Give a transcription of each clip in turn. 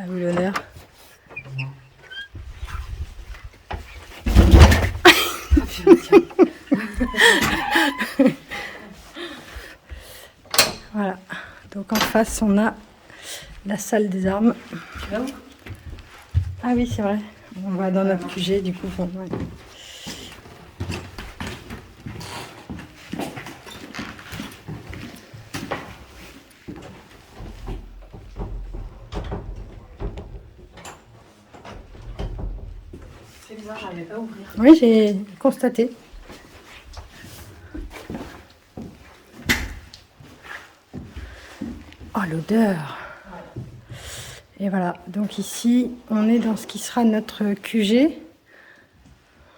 À vous l'honneur. Voilà. Donc en face, on a la salle des armes. Tu vas où? Ah oui, c'est vrai. On va dans notre QG, du coup. Bon, ouais. C'est bizarre, j'arrivais pas à ouvrir. Oui, j'ai constaté. Oh, l'odeur! Et voilà, donc ici, on est dans ce qui sera notre QG.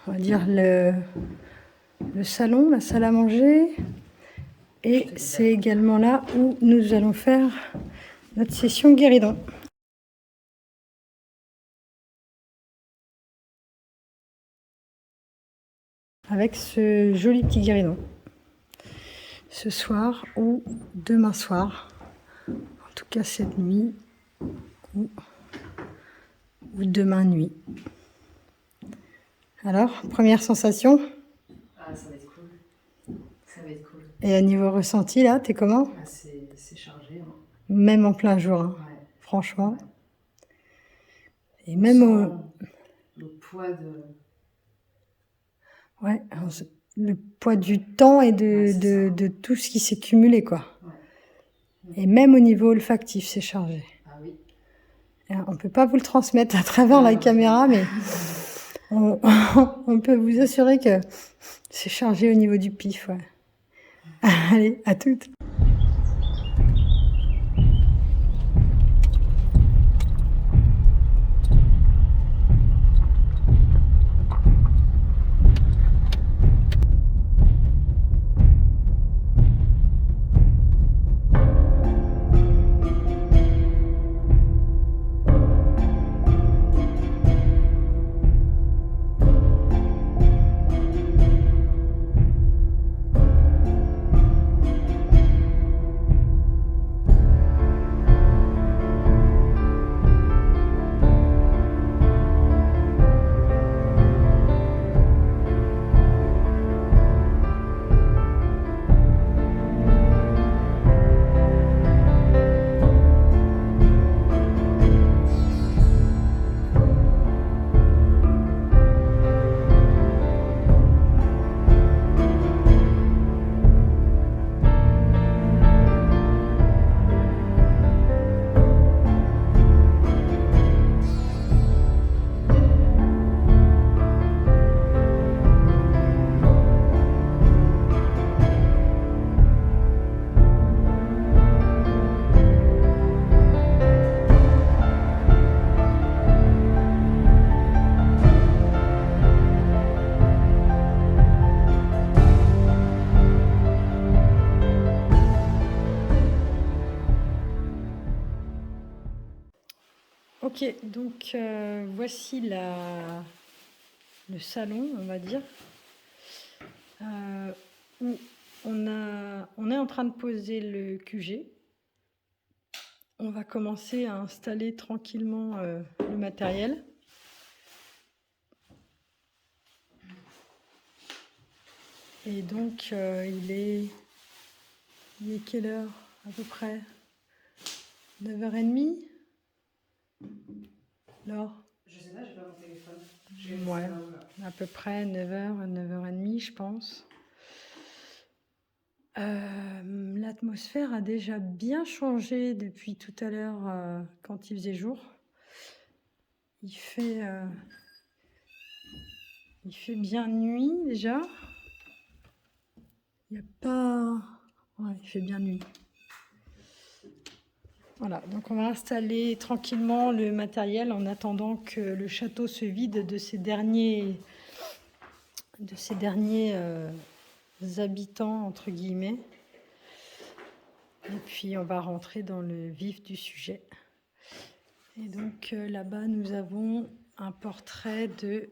On va dire le salon, la salle à manger. Et c'est également là où nous allons faire notre session guéridon. Avec ce joli petit guéridon. Ce soir ou demain soir. En tout cas cette nuit ou demain nuit. Alors, première sensation? Ah, ça va être cool. Ça va être cool. Et à niveau ressenti, là, t'es comment? Ah, c'est chargé. Hein. Même en plein jour, hein. Ouais. Franchement. Ouais. Et même le poids de... Ouais, le poids du temps et Ouais, de tout ce qui s'est cumulé, quoi. Ouais. Et même au niveau olfactif, c'est chargé. Ah oui. Et on ne peut pas vous le transmettre à travers la caméra, mais on peut vous assurer que c'est chargé au niveau du pif, ouais. Allez, à toutes. Ok, donc voici le salon, on va dire, où on est en train de poser le QG. On va commencer à installer tranquillement le matériel. Et donc, il est quelle heure à peu près? 9h30? Laure? Je sais pas, j'ai pas mon téléphone. Ouais, à peu près 9h, 9h30, je pense. L'atmosphère a déjà bien changé depuis tout à l'heure quand il faisait jour. Il fait bien nuit déjà. Il n'y a pas... Ouais, il fait bien nuit. Voilà, donc on va installer tranquillement le matériel en attendant que le château se vide de ses derniers habitants, entre guillemets. Et puis on va rentrer dans le vif du sujet. Et donc là-bas, nous avons un portrait de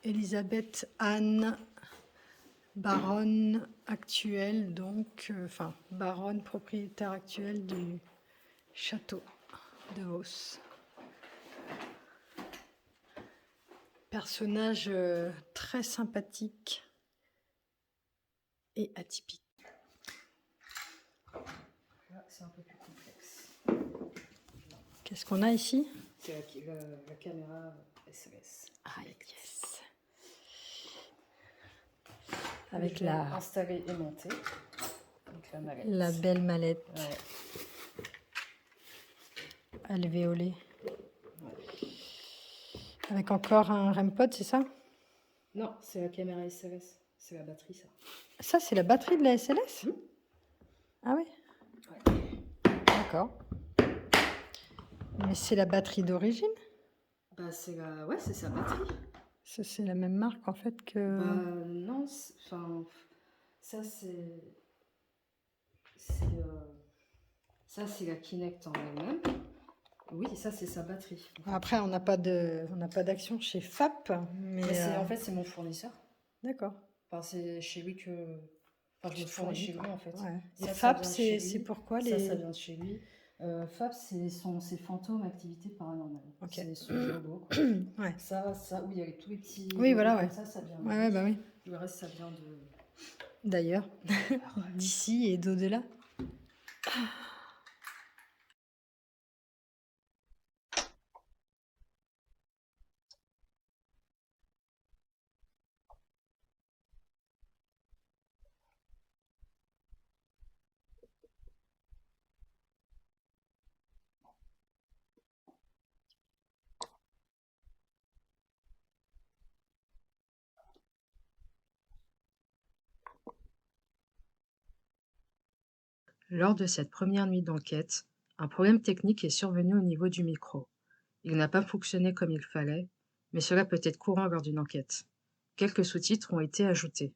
Elisabeth Anne, baronne actuelle, donc, baronne propriétaire actuelle du château de Vos. Personnage très sympathique et atypique. Là, c'est un peu plus complexe. Qu'est-ce qu'on a ici? C'est la caméra SOS. Ah, yes. Avec Je l'ai la installée et montée. Avec la mallette. la belle mallette Ouais. alvéolée. Avec encore un REM pod, c'est ça? Non, c'est la caméra SLS. C'est la batterie, ça. Ça, c'est la batterie de la SLS? Ah oui? Ouais. D'accord. Mais c'est la batterie d'origine? Bah, c'est la... Ouais, c'est sa batterie. Ça, c'est la même marque en fait que... Bah, non, enfin... Ça, c'est... Ça, c'est la Kinect en elle-même. Oui, ça, c'est sa batterie. Après, on n'a pas d'action chez FAP, mais... Mais en fait, c'est mon fournisseur. D'accord. Enfin, c'est chez lui que... Enfin, je Tu le te fournis fournis, chez lui, quoi. en fait. Ouais. Et Ça FAP, vient de chez c'est lui. pourquoi Ça, les... ça vient de chez lui. FAP, c'est ses fantômes, activités paranormales. Ok. C'est son logo, quoi. Ouais. Ça, oui, il y a tous les petits... Oui, voilà, comme ouais. ça vient de Ouais, lui. ouais, bah oui. Le reste, ça vient de... D'ailleurs, d'ici et d'au-delà. Lors de cette première nuit d'enquête, un problème technique est survenu au niveau du micro. Il n'a pas fonctionné comme il fallait, mais cela peut être courant lors d'une enquête. Quelques sous-titres ont été ajoutés.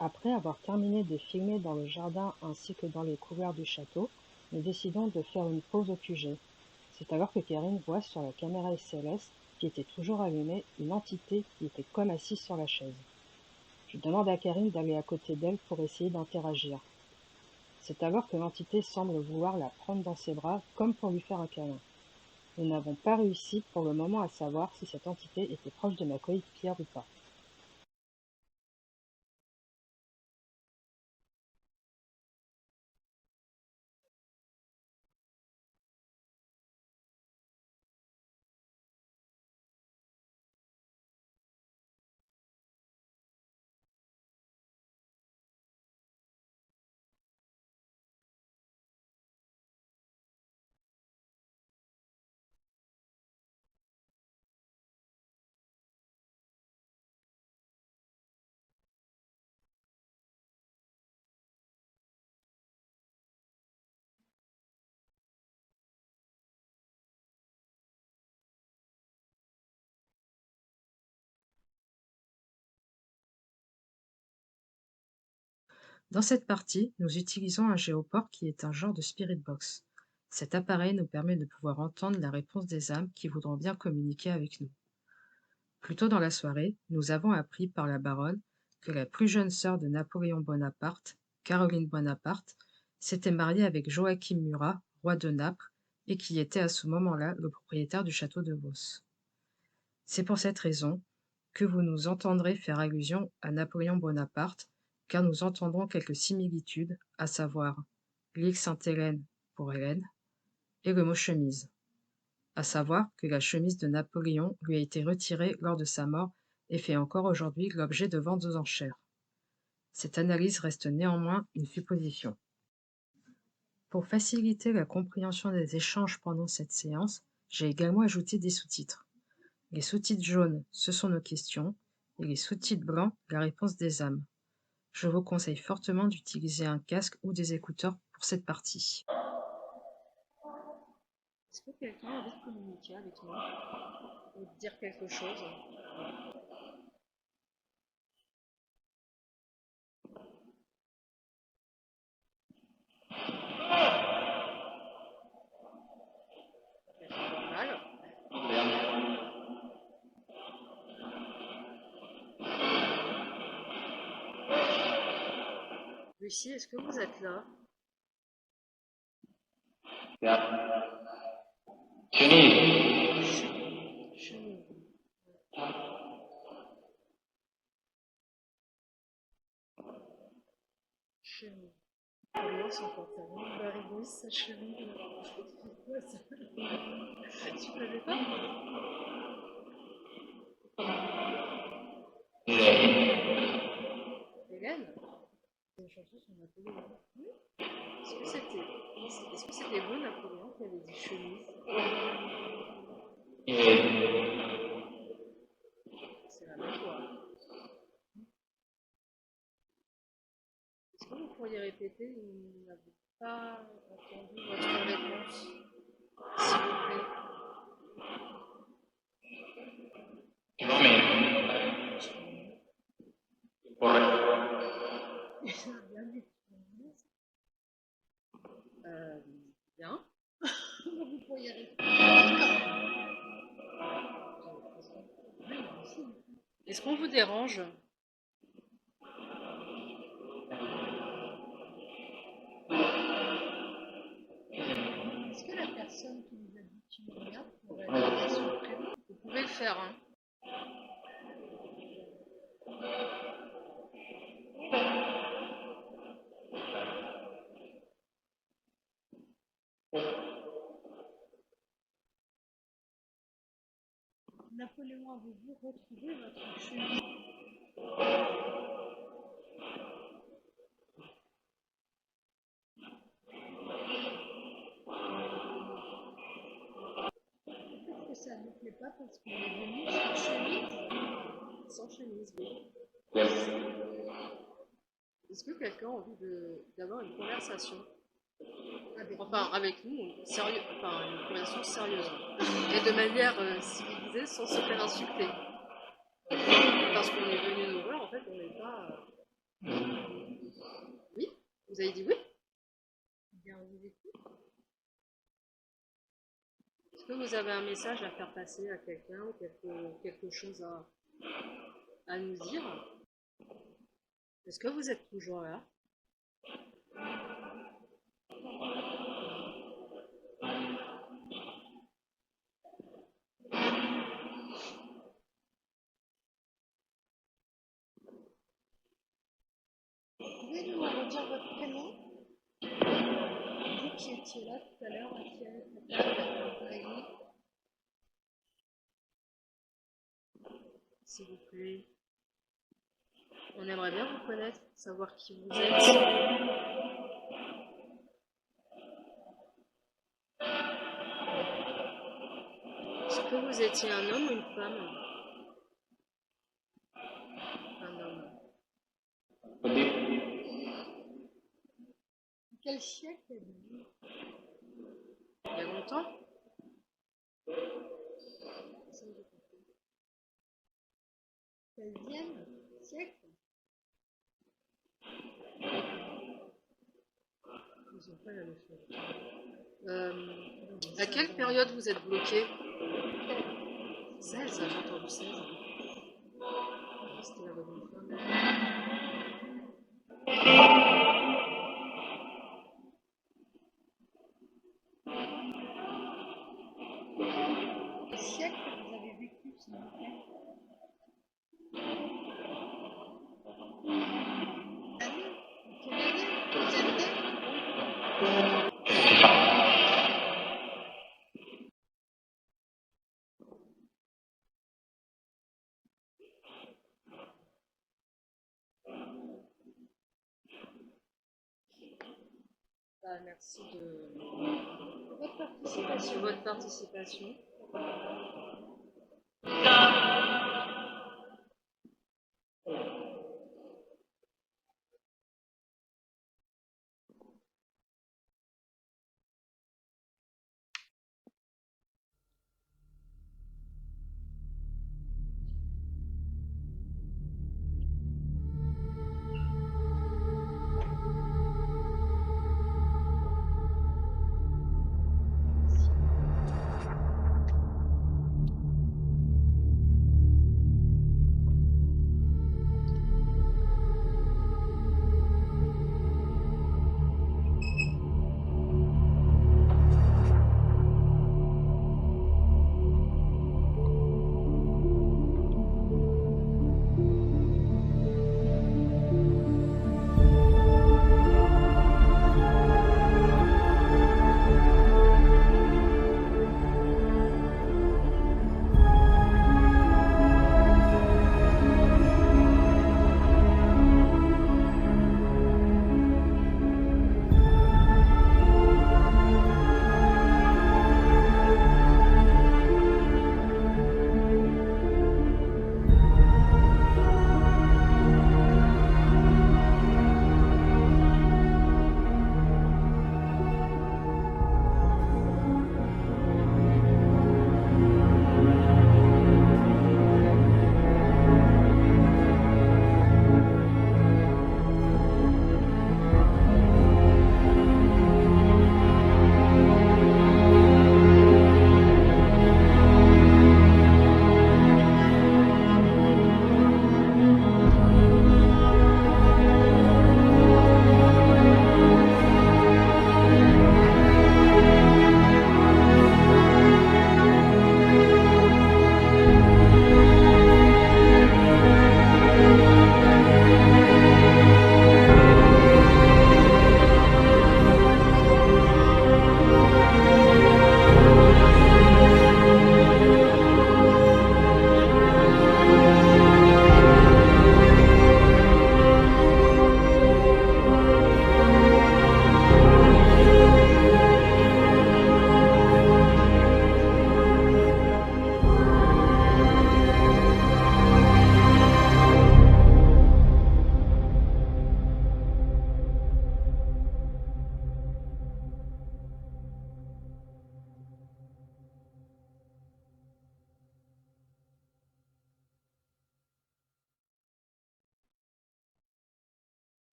Après avoir terminé de filmer dans le jardin ainsi que dans les couloirs du château, nous décidons de faire une pause au QG. C'est alors que Karine voit sur la caméra SLS, qui était toujours allumée, une entité qui était comme assise sur la chaise. Je demande à Karine d'aller à côté d'elle pour essayer d'interagir. C'est alors que l'entité semble vouloir la prendre dans ses bras comme pour lui faire un câlin. Nous n'avons pas réussi pour le moment à savoir si cette entité était proche de ma coéquipière ou pas. Dans cette partie, nous utilisons un géoport qui est un genre de spirit box. Cet appareil nous permet de pouvoir entendre la réponse des âmes qui voudront bien communiquer avec nous. Plus tôt dans la soirée, nous avons appris par la baronne que la plus jeune sœur de Napoléon Bonaparte, Caroline Bonaparte, s'était mariée avec Joachim Murat, roi de Naples, et qui était à ce moment-là le propriétaire du château de Vos. C'est pour cette raison que vous nous entendrez faire allusion à Napoléon Bonaparte, car nous entendrons quelques similitudes, à savoir l'île Sainte-Hélène pour Hélène et le mot chemise, à savoir que la chemise de Napoléon lui a été retirée lors de sa mort et fait encore aujourd'hui l'objet de ventes aux enchères. Cette analyse reste néanmoins une supposition. Pour faciliter la compréhension des échanges pendant cette séance, j'ai également ajouté des sous-titres. Les sous-titres jaunes, ce sont nos questions, et les sous-titres blancs, la réponse des âmes. Je vous conseille fortement d'utiliser un casque ou des écouteurs pour cette partie. Est-ce que quelqu'un a envie de communiquer avec nous ou de dire quelque chose? C'est normal. Lucie, est-ce que vous êtes là? Chemise. Chemise. Chemise. Comment son pantalon barigouille sa chemise? C'est quoi ça? Tu l'avais pas? Hélène? C'est une chanson sur Napoléon. Oui. Est-ce que c'était vous, Napoléon, qui avait dit chemise? C'est la même voix. Est-ce que vous pourriez répéter? Nous n'avons pas entendu votre réponse, s'il vous plaît. Bien. Vous pourriez répéter. Est-ce qu'on vous dérange? Est-ce que la personne qui nous a dit tu me regardes pourrait dire son prénom? Vous pouvez le faire, hein. Napoléon, avez-vous retrouvé votre chemise? Peut-être que ça ne vous plaît pas parce qu'on est venu sans chemise. Sans chemise, oui. Est-ce que quelqu'un a envie d'avoir une conversation? Avec nous, une conversation sérieuse. Et de manière civilisée, sans se faire insulter. Parce qu'on est venu nous voir, en fait, on n'est pas... Oui? Vous avez dit oui? Bien, on vous écoute. Est-ce que vous avez un message à faire passer à quelqu'un ou quelque chose à nous dire? Est-ce que vous êtes toujours là? Vous pouvez nous redire votre prénom? Vous qui étiez là tout à l'heure, qui avait cette table, s'il vous plaît. On aimerait bien vous connaître, savoir qui vous êtes. Est-ce que vous étiez un homme ou une femme? Un homme. Quel siècle êtes-vous? Il y a longtemps? 16e siècle? pas la leçon. À quelle période vous êtes bloqué? 16, j'ai entendu 16. C'était la bonne fois. Quel siècle vous avez vécu, s'il vous plaît? Année? Quelle année vous êtes né? Bah, merci de votre participation.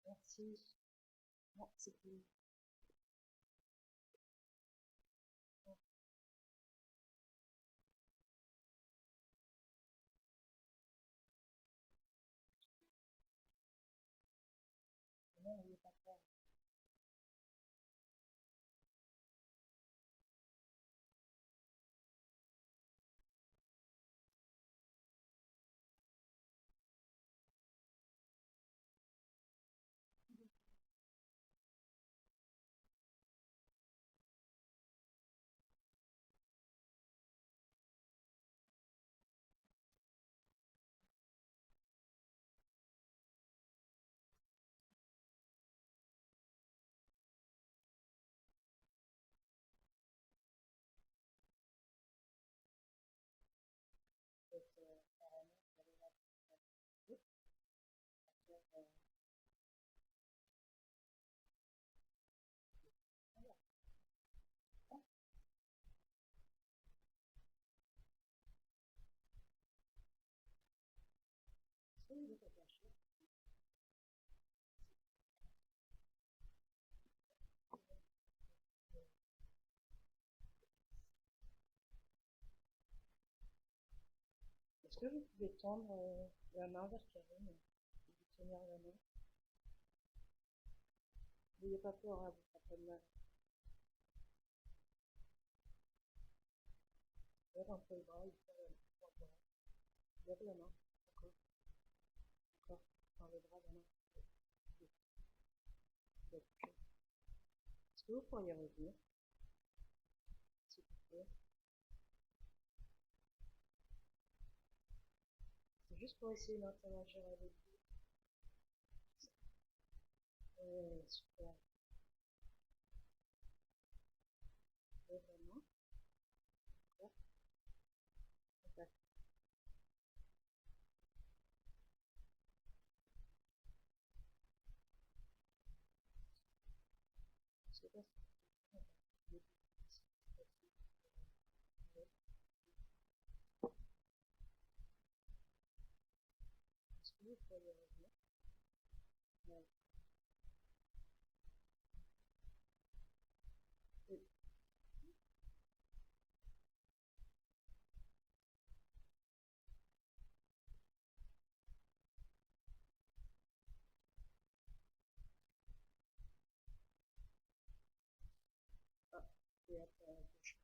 Merci. Non, c'est tout. Est-ce que vous pouvez tendre la main vers Karine et lui tenir la main? N'ayez pas peur, hein, vous fera pas de mal. Lève un peu le bras, il fait la main. Lève la main, encore, encore. Enfin, le bras, la main. Est-ce que vous pourriez revenir, s'il vous plaît? C'est juste pour essayer d'interagir avec vous. Super. Lève la main, encore. Contact. Je sais pas si est-ce que vous pourriez revenir? Ouais. Oui. Ah, et après à gauche.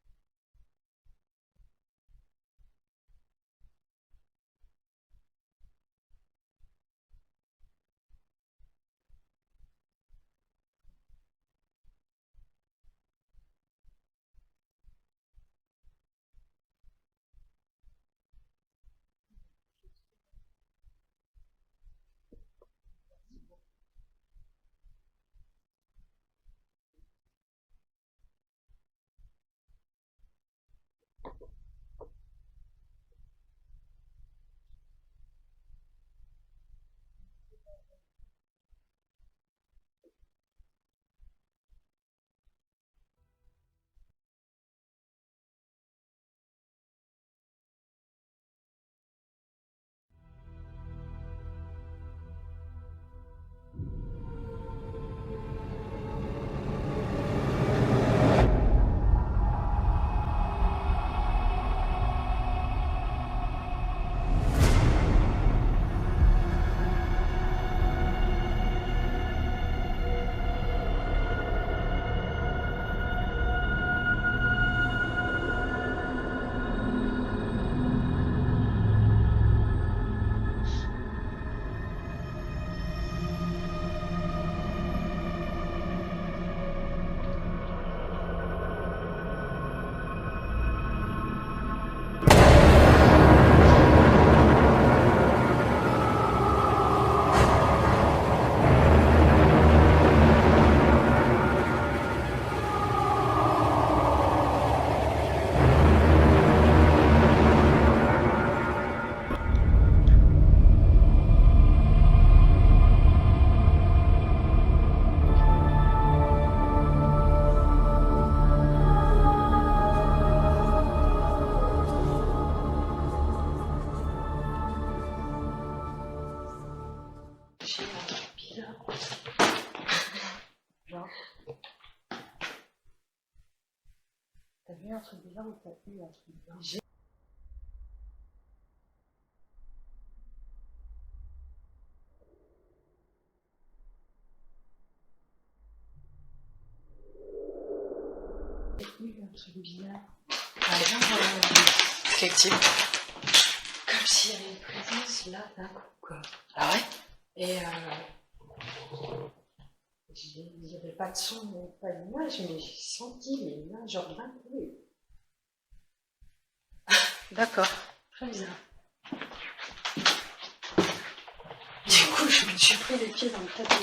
Genre, t'as vu un truc bizarre ou t'as eu un truc bizarre? J'ai eu un truc bizarre. Quel type? Comme s'il y avait une présence là d'un coup, quoi. Ah ouais? Et il n'y avait pas de son, pas d'image, mais j'ai senti les mains, genre d'un coup. D'accord. Très bizarre. Du coup, je me suis pris les pieds dans le tapis.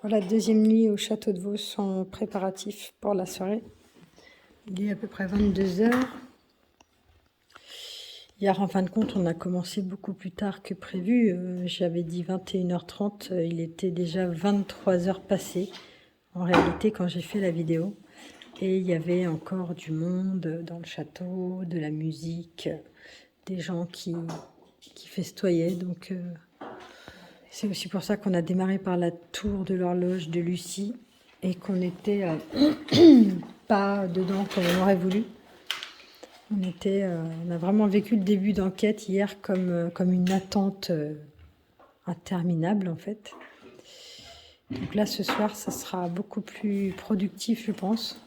Voilà, deuxième nuit au château de Vos en préparatif pour la soirée. Il est à peu près 22 h. Hier, en fin de compte, on a commencé beaucoup plus tard que prévu. J'avais dit 21 h 30, il était déjà 23 h passées, en réalité, quand j'ai fait la vidéo. Et il y avait encore du monde dans le château, de la musique, des gens qui festoyaient. Donc C'est aussi pour ça qu'on a démarré par la tour de l'horloge de Lucie et qu'on n'était pas dedans comme on aurait voulu. On a vraiment vécu le début d'enquête hier comme une attente interminable en fait. Donc là, ce soir, ça sera beaucoup plus productif, je pense.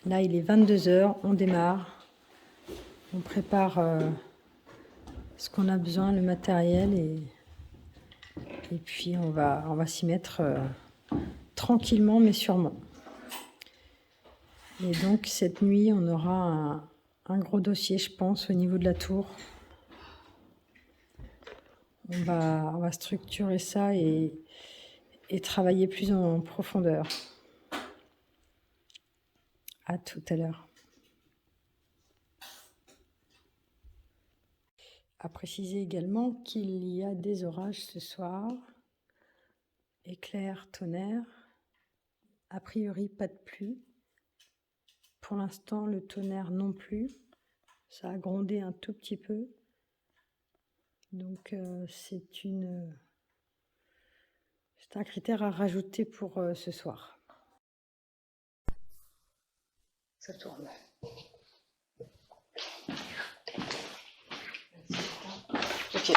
Là, il est 22 h, on démarre. On prépare ce qu'on a besoin, le matériel, et puis on va s'y mettre tranquillement, mais sûrement. Et donc, cette nuit, on aura un gros dossier, je pense, au niveau de la tour. On va structurer ça et travailler plus en profondeur. À tout à l'heure. À préciser également qu'il y a des orages ce soir. Éclairs, tonnerre. A priori, pas de pluie. Pour l'instant, le tonnerre non plus. Ça a grondé un tout petit peu. Donc, c'est un critère à rajouter pour ce soir. Ça tourne. Ok.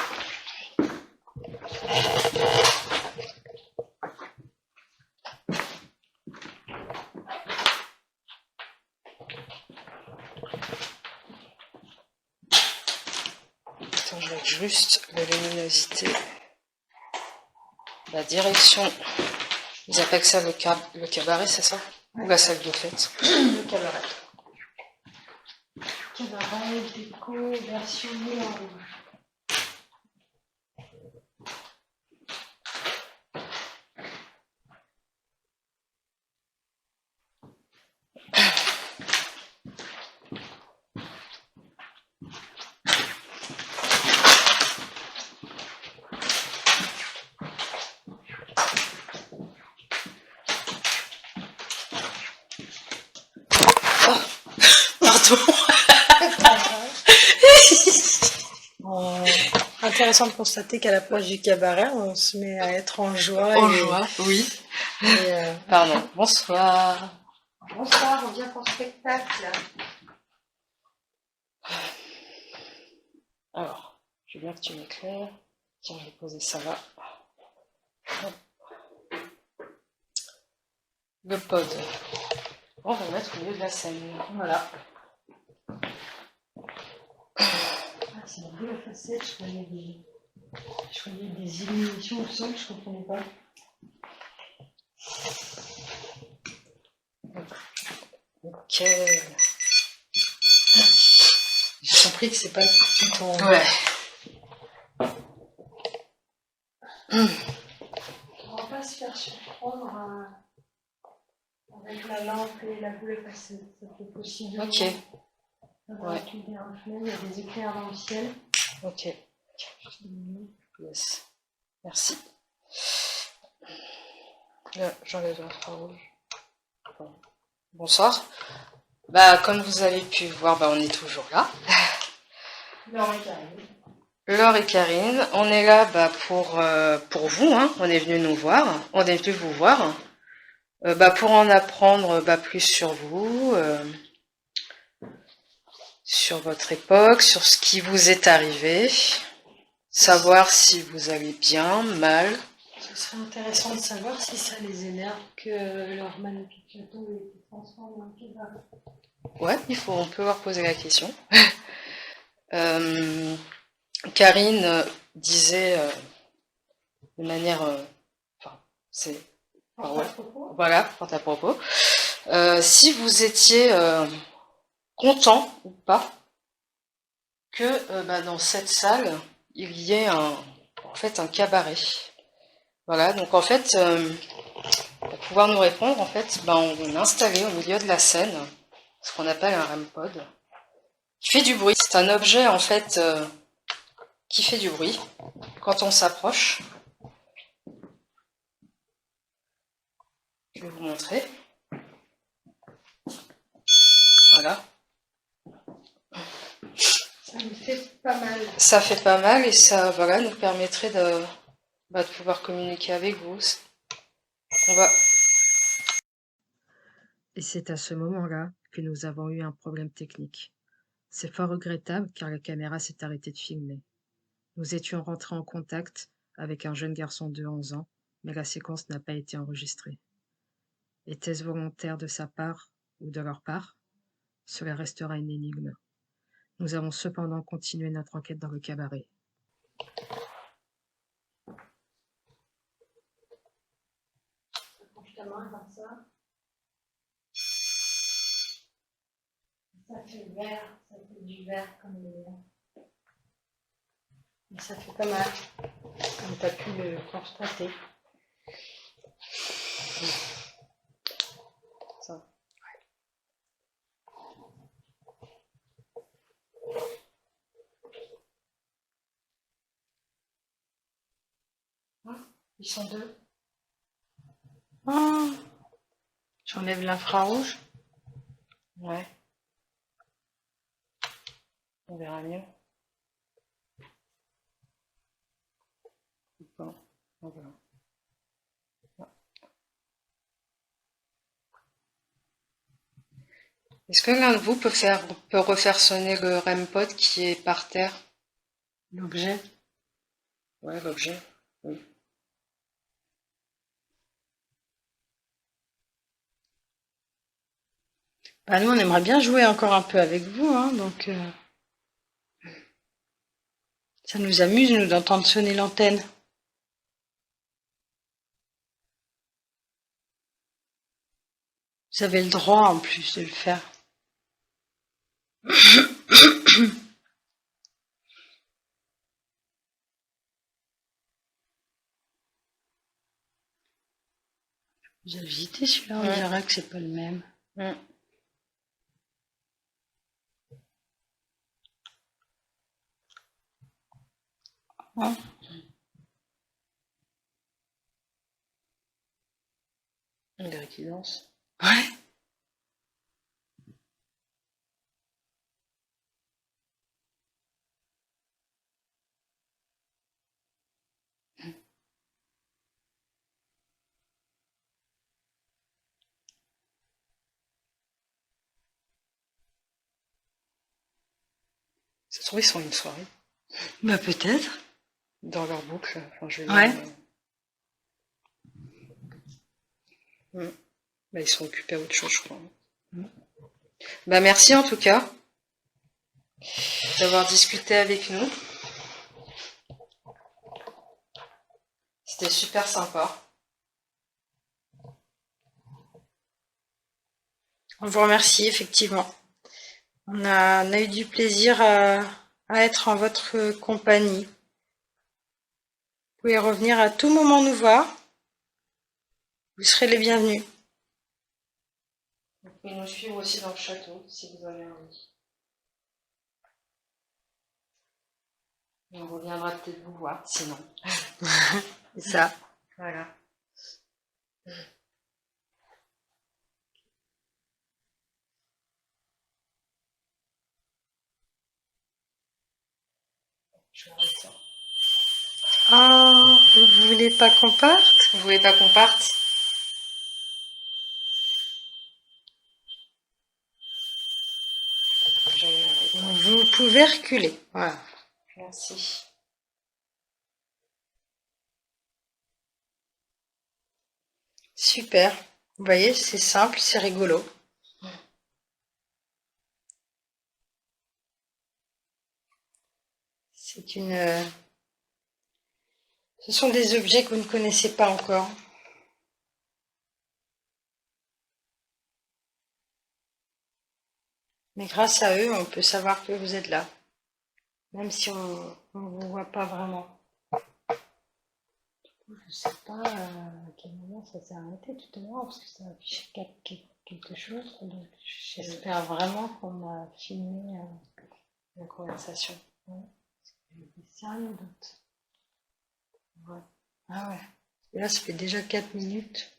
Attends, je règle juste la luminosité. La direction. Ils appellent ça le cabaret, c'est ça? Ou la salle de fête? Le cabaret. Cabaret, déco, version moulin rouge. Intéressant de constater qu'à l'approche du cabaret, on se met à être en joie. Oui. Et, Pardon. Bonsoir. Bonsoir, on vient pour le spectacle. Alors, je veux bien que tu m'éclaires. Tiens, je vais poser ça là. Hop. Le pod. On va le mettre au milieu de la scène. Voilà. C'est la boule à facettes, je voyais des illuminations au sol, je ne comprenais pas. Ok. J'ai compris que c'est pas tout ton... Ouais. On va pas se faire surprendre avec la lampe et la boule à facettes. Ça fait possible. Ok. Ouais. Il y a des éclairs dans le ciel. Ok. Yes. Merci. Là, j'enlève l'infrarouge. Bon. Bonsoir. Comme vous avez pu voir, on est toujours là. Laure et Karine, on est là pour vous, hein. On est venu nous voir, on est venu vous voir, pour en apprendre plus sur vous, sur votre époque, sur ce qui vous est arrivé, savoir si vous allez bien, mal. Ce serait intéressant de savoir si ça les énerve que leur manipulateur ait été transformé en cabaret. Ouais, on peut leur poser la question. Karine disait de manière, voilà, porte à propos. Si vous étiez content ou pas que dans cette salle il y ait un cabaret. Voilà, donc en fait, pour pouvoir nous répondre, on a installé au milieu de la scène ce qu'on appelle un REM-pod qui fait du bruit. C'est un objet en fait qui fait du bruit quand on s'approche. Je vais vous montrer. Voilà. Ça me fait pas mal. Ça fait pas mal et ça voilà, nous permettrait de pouvoir communiquer avec vous. On va... Et c'est à ce moment-là que nous avons eu un problème technique. C'est fort regrettable car la caméra s'est arrêtée de filmer. Nous étions rentrés en contact avec un jeune garçon de 11 ans, mais la séquence n'a pas été enregistrée. Était-ce volontaire de sa part ou de leur part? Cela restera une énigme. Nous avons cependant continué notre enquête dans le cabaret. Penche ta main comme ça. Ça fait vert, ça fait du vert comme le vert. Mais ça fait pas mal. Comme tu as pu le constater. Ça. Ils sont deux. Ah, J'enlève l'infrarouge. ouais. On verra mieux. Bon, voilà. Est-ce que l'un de vous peut refaire sonner le REM-pod qui est par terre? L'objet. Ouais, l'objet. Oui. Bah, nous, on aimerait bien jouer encore un peu avec vous, hein, donc ça nous amuse, nous, d'entendre sonner l'antenne. Vous avez le droit, en plus, de le faire. Vous avez visité celui-là, on Ouais. dirait que c'est pas le même. Mm. Hein? On dirait qu'il danse. Ouais. Ça se trouve, ils sont une soirée. Bah, peut-être. Dans leur boucle. Enfin, je veux Ouais. dire, bah, ils sont occupés à autre chose, je crois. Bah, merci en tout cas d'avoir discuté avec nous. C'était super sympa. On vous remercie, effectivement. On a eu du plaisir à être en votre compagnie. Vous pouvez revenir à tout moment nous voir. Vous serez les bienvenus. Vous pouvez nous suivre aussi dans le château si vous avez envie. Et on reviendra peut-être vous voir, sinon. C'est ça. Voilà. Je vais arrêter ça. Oh, vous voulez pas qu'on parte? Vous voulez pas qu'on parte? Vous pouvez reculer. Voilà. Merci. Super. Vous voyez, c'est simple, c'est rigolo. C'est une... Ce sont des objets que vous ne connaissez pas encore. Mais grâce à eux, on peut savoir que vous êtes là. Même si on ne vous voit pas vraiment. Je ne sais pas à quel moment ça s'est arrêté tout à l'heure, parce que ça affiche quelque chose. Donc j'espère vraiment qu'on a filmé la conversation. Ouais. J'ai des sérieux doutes. Ouais. Ah ouais. Et là, ça fait déjà 4 minutes.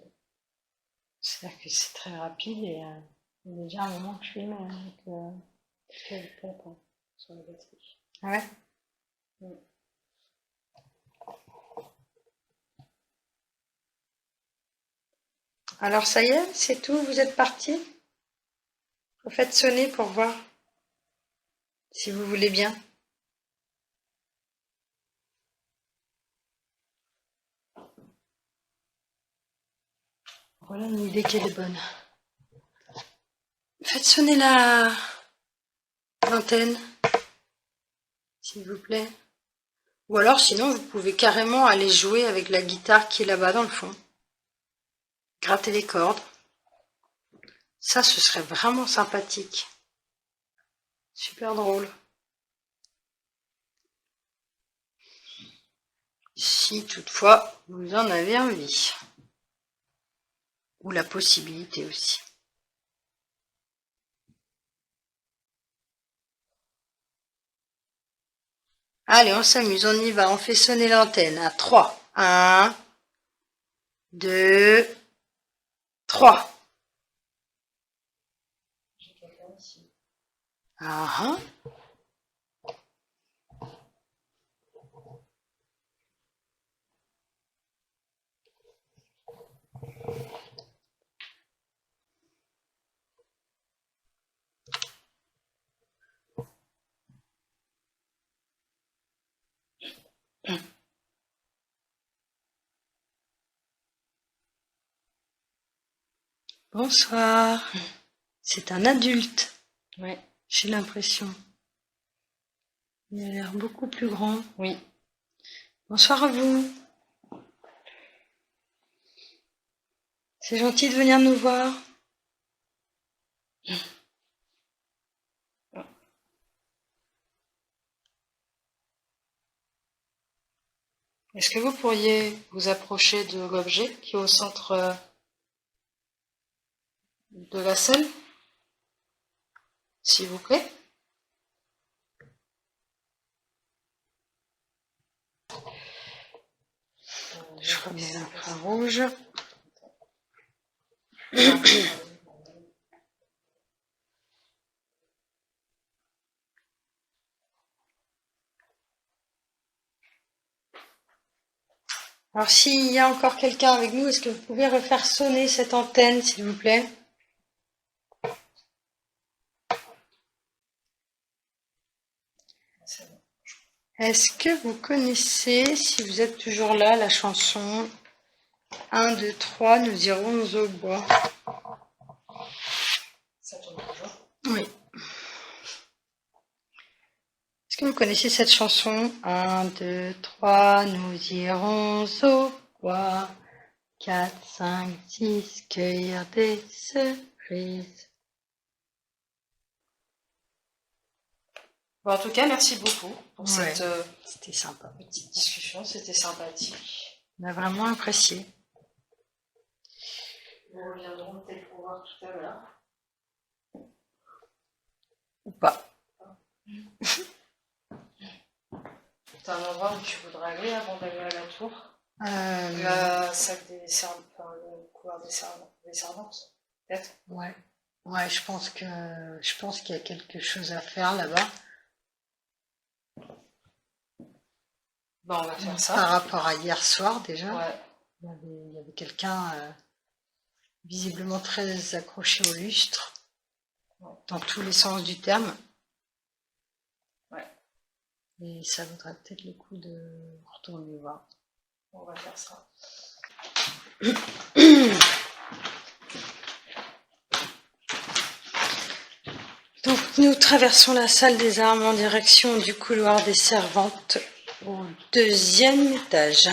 C'est-à-dire que c'est très rapide et il y a déjà un moment que je filme. Donc, je fais le temps. sur la batterie. Ah ouais? Mm. Alors ça y est, c'est tout, vous êtes parti? Faites sonner pour voir si vous voulez bien. Voilà une idée qui est bonne. Faites sonner l'antenne, s'il vous plaît. Ou alors sinon vous pouvez carrément aller jouer avec la guitare qui est là-bas dans le fond. Gratter les cordes. Ça, ce serait vraiment sympathique. Super drôle. Si toutefois vous en avez envie. Ou la possibilité aussi. Allez, on s'amuse, on y va, on fait sonner l'antenne à 3. 1, 2, 3. Ah, bonsoir. C'est un adulte. Ouais. J'ai l'impression. Il a l'air beaucoup plus grand. Oui. Bonsoir à vous. C'est gentil de venir nous voir. Est-ce que vous pourriez vous approcher de l'objet qui est au centre de la salle, s'il vous plaît? Je remets l'infrarouge. Alors, s'il y a encore quelqu'un avec nous, est-ce que vous pouvez refaire sonner cette antenne, s'il vous plaît? Est-ce que vous connaissez, si vous êtes toujours là, la chanson 1, 2, 3, nous irons au bois? Ça tourne toujours. Oui. Est-ce que vous connaissez cette chanson? 1, 2, 3, nous irons au bois. 4, 5, 6, cueillir des cerises. Bon, en tout cas, merci beaucoup pour Ouais. cette C'était sympa. petite discussion. C'était sympathique. On a vraiment apprécié. Nous reviendrons peut-être pour voir tout à l'heure. Ou pas. T'as un endroit où tu voudrais aller avant d'aller à la tour? Euh, La salle des servantes, enfin, le couloir des servantes, peut-être? Ouais. Ouais, je pense qu'il y a quelque chose à faire là-bas. Bon, on va faire ça. Par rapport à hier soir déjà. Ouais. Il y avait quelqu'un visiblement très accroché au lustre, dans tous les sens du terme. Ouais. Et ça vaudrait peut-être le coup de retourner voir. On va faire ça. Donc nous traversons la salle des armes en direction du couloir des servantes au 2e étage.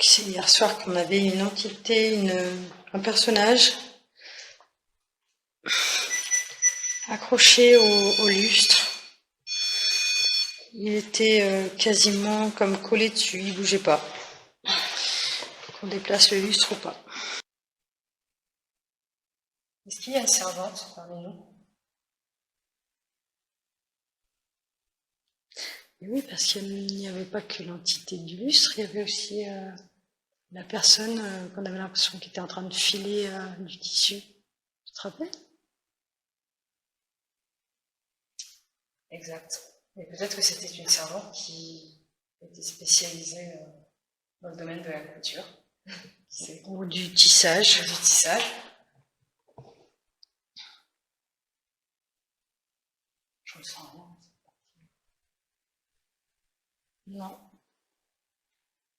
C'est hier soir qu'on avait une entité, un personnage accroché au lustre. Il était quasiment comme collé dessus, il bougeait pas. Qu'on déplace le lustre ou pas. Est-ce qu'il y a une servante parmi nous? Et oui, parce qu'il n'y avait pas que l'entité du lustre, il y avait aussi la personne qu'on avait l'impression qu'il était en train de filer du tissu. Tu te rappelles? Exact. Et peut-être que c'était une servante qui était spécialisée dans le domaine de la couture. Ou du tissage. Du tissage. Je me sens rien. Non.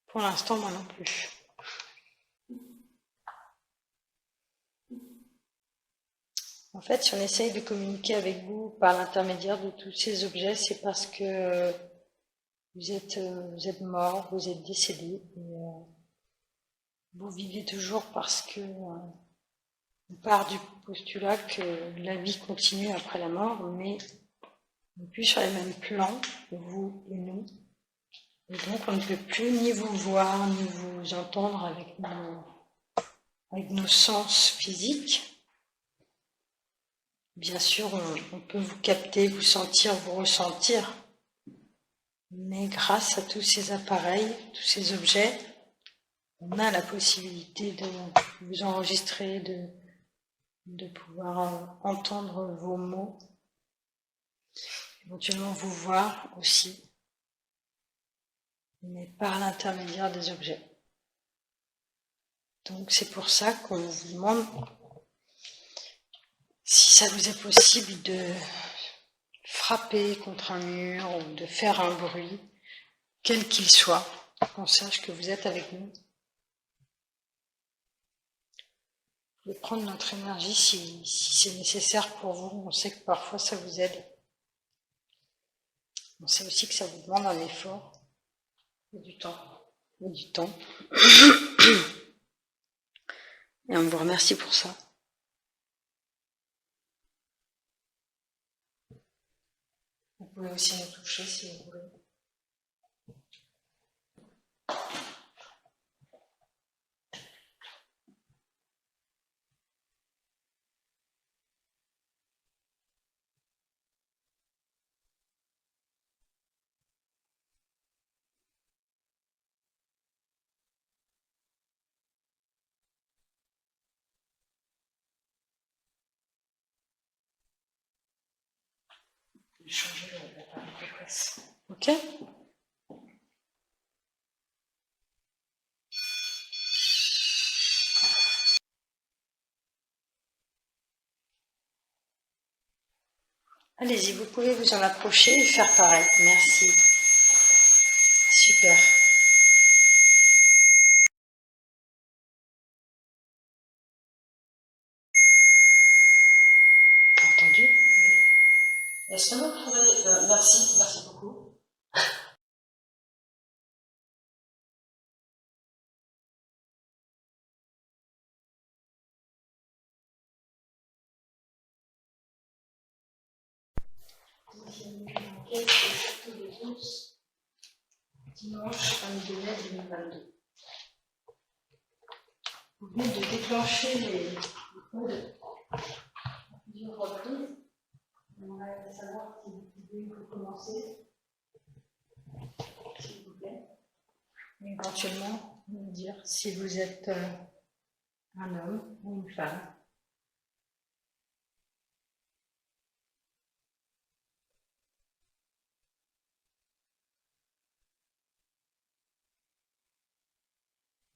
Pour l'instant, moi non plus. En fait, si on essaye de communiquer avec vous par l'intermédiaire de tous ces objets, c'est parce que vous êtes mort, vous êtes décédé, et vous vivez toujours parce que on part du postulat que la vie continue après la mort, mais on n'est plus sur les mêmes plans, vous et nous. Et donc on ne peut plus ni vous voir, ni vous entendre avec nos sens physiques. Bien sûr, on peut vous capter, vous sentir, vous ressentir, mais grâce à tous ces appareils, tous ces objets, on a la possibilité de vous enregistrer, de pouvoir entendre vos mots, éventuellement vous voir aussi, mais par l'intermédiaire des objets. Donc c'est pour ça qu'on vous demande si ça vous est possible de frapper contre un mur ou de faire un bruit, quel qu'il soit, qu'on sache que vous êtes avec nous. Vous pouvez prendre notre énergie si c'est nécessaire pour vous. On sait que parfois ça vous aide. On sait aussi que ça vous demande un effort et du temps. Et on vous remercie pour ça. Vous pouvez aussi nous toucher si vous voulez. Changer la presse. Ok? Allez-y, vous pouvez vous en approcher et faire pareil. Merci. Super. Entendu? Oui. Est-ce que vous pouvez... merci beaucoup. Dimanche 22 mai 2022. Vous venez de déclencher les codes à plusieurs reprises. On va savoir si vous pouvez recommencer, s'il vous plaît. Et éventuellement, nous dire si vous êtes un homme ou une femme.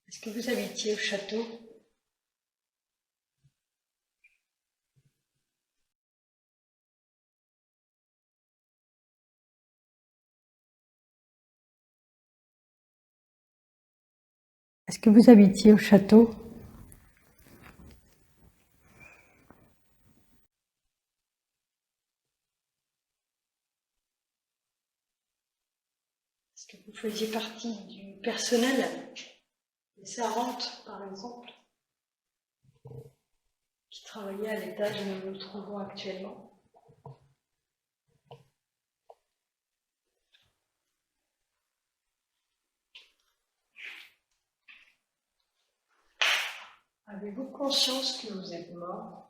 Est-ce que vous habitiez au château? Est-ce que vous habitiez au château? Est-ce que vous faisiez partie du personnel? des servantes, par exemple, qui travaillaient à l'étage où nous nous trouvons actuellement. Avez-vous conscience que vous êtes mort?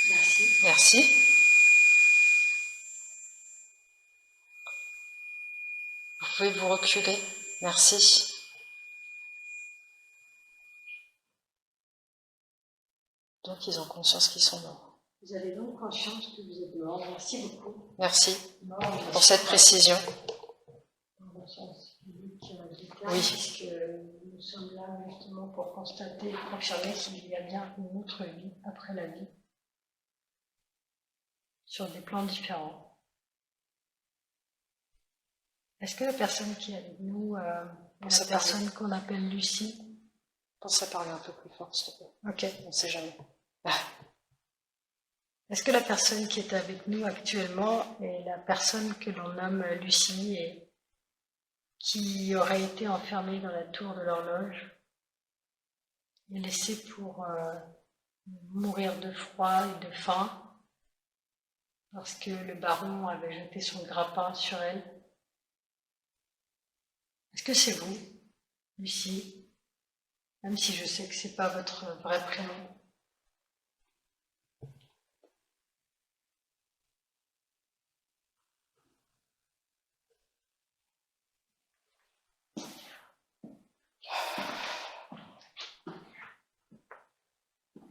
Merci. Merci. Vous pouvez vous reculer. Merci. Donc, ils ont conscience qu'ils sont morts. Vous avez donc conscience que vous êtes mort. Merci beaucoup. Merci Mort, pour cette précision. dans le sens physique du terme, Oui. puisque nous sommes là justement pour constater et confirmer qu'il y a bien une autre vie après la vie, sur des plans différents. Est-ce que la personne qui est avec nous, la personne qu'on appelle Lucie, Pense à parler un peu plus fort, s'il te plaît. ok. On ne sait jamais. Est-ce que la personne qui est avec nous actuellement est la personne que l'on nomme Lucie et qui aurait été enfermée dans la tour de l'horloge et laissée pour mourir de froid et de faim parce que le baron avait jeté son grappin sur elle? Est-ce que c'est vous, Lucie? Même si je sais que c'est pas votre vrai prénom.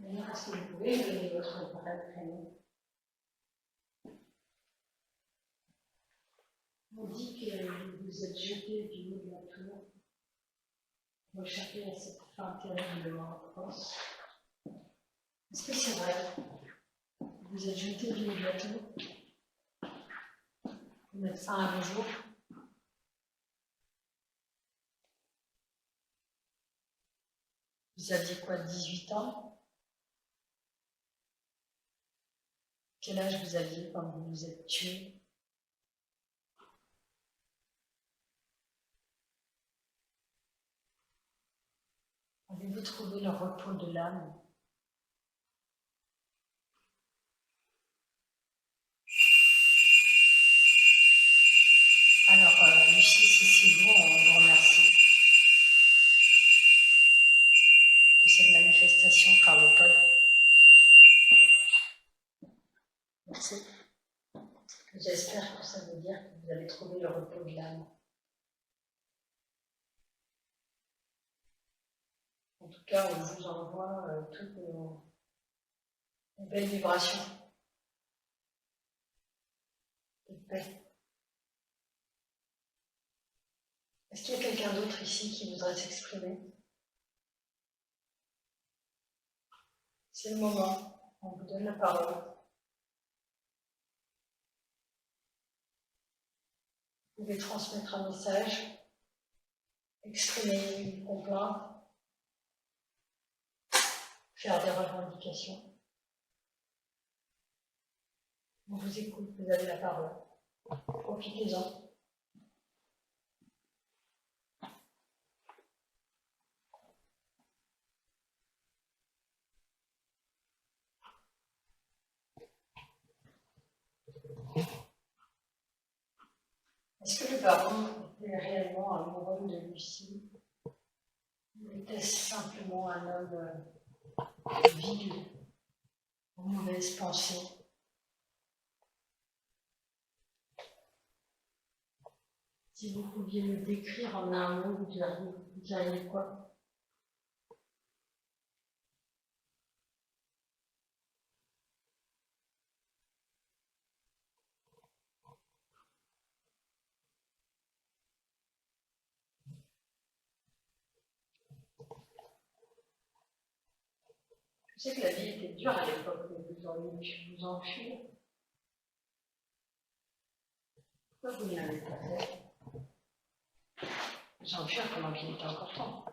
D'ailleurs, est-ce que vous pouvez me donner votre vrai prénom? On dit que vous vous êtes jeté du haut de la tour, pour échapper à cette fin terriblement atroce. Est-ce que c'est vrai? Vous êtes jeté du haut de la tour? Vous êtes fin à vos jours? Vous aviez quoi, 18 ans? Quel âge vous aviez quand vous vous êtes tué? Avez-vous trouvé le repos de l'âme? Alors, Lucie, si c'est vous, on vous remercie de cette manifestation par le peuple. Merci. J'espère que ça veut dire que vous avez trouvé le repos de l'âme. En tout cas, on vous envoie toutes nos belles vibrations de paix. Est-ce qu'il y a quelqu'un d'autre ici qui voudrait s'exprimer? C'est le moment, on vous donne la parole. Vous pouvez transmettre un message, exprimer une complainte, faire des revendications. On vous écoute, vous avez la parole. Profitez-en. Est-ce que le baron était réellement amoureux de Lucie? Ou était-ce simplement un homme vil, aux mauvaises pensées? Si vous pouviez le décrire en un mot, vous diriez quoi? Je sais que la vie était dure à l'époque, mais vous auriez pu vous enfuir. Pourquoi vous ne l'avez pas fait? S'enfuir pendant qu'il était encore temps.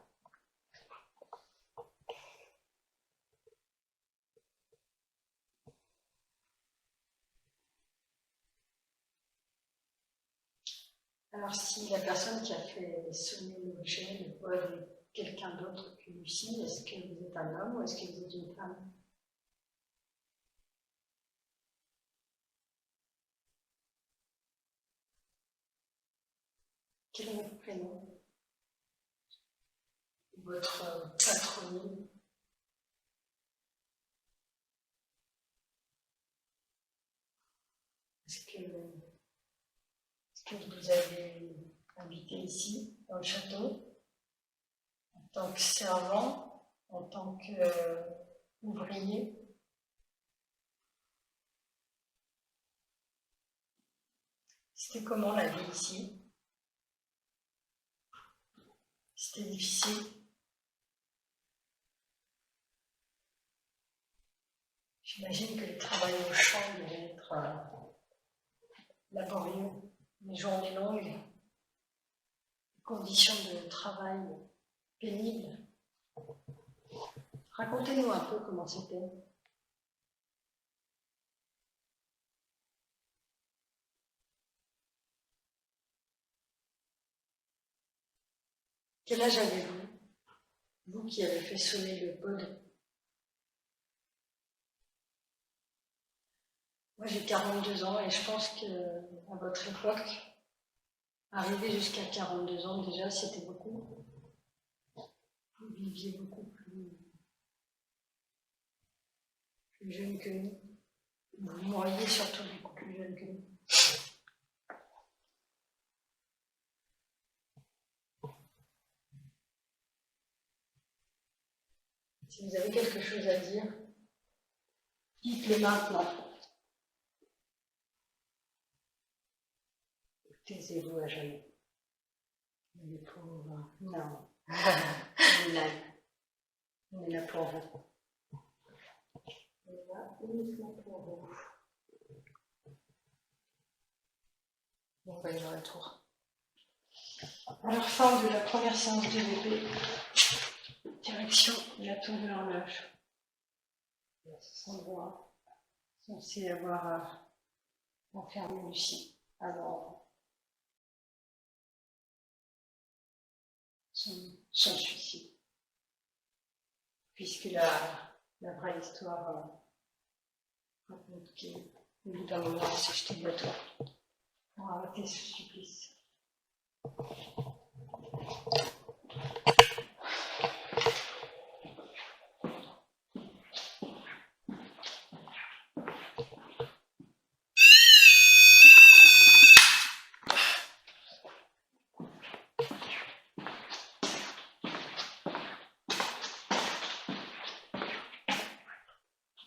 Alors, si la personne qui a fait sonner l'objet, le pod, est quelqu'un d'autre que Lucie, est-ce que vous êtes un homme ou est-ce que vous êtes une femme? Quel est votre prénom? Votre patronyme? Est-ce que vous avez habité ici, dans le château, en tant que servant, en tant qu'ouvrier? C'était comment la vie ici? C'était difficile? J'imagine que le travail au champ devait être laborieux, les journées longues, les conditions de travail pénibles. Racontez-nous un peu comment c'était. Quel âge avez-vous, vous qui avez fait sonner le pod? Moi j'ai 42 ans et je pense qu'à votre époque, arriver jusqu'à 42 ans déjà c'était beaucoup. Vous viviez beaucoup plus jeune que nous. Vous mourriez surtout beaucoup plus jeune que nous. Si vous avez quelque chose à dire, dites-le maintenant. Taisez-vous à jamais. Les pauvres. Non. On est là. On est là pour vous. On est là uniquement pour vous. Bon, bah, il est retour. Alors, fin de la première séance de VP. Direction la tour de l'horloge. Cet endroit censé avoir enfermé Lucie avant son suicide. Puisque la vraie histoire raconte qu'au bout d'un moment, elle s'est jetée de la tour pour arrêter ce supplice.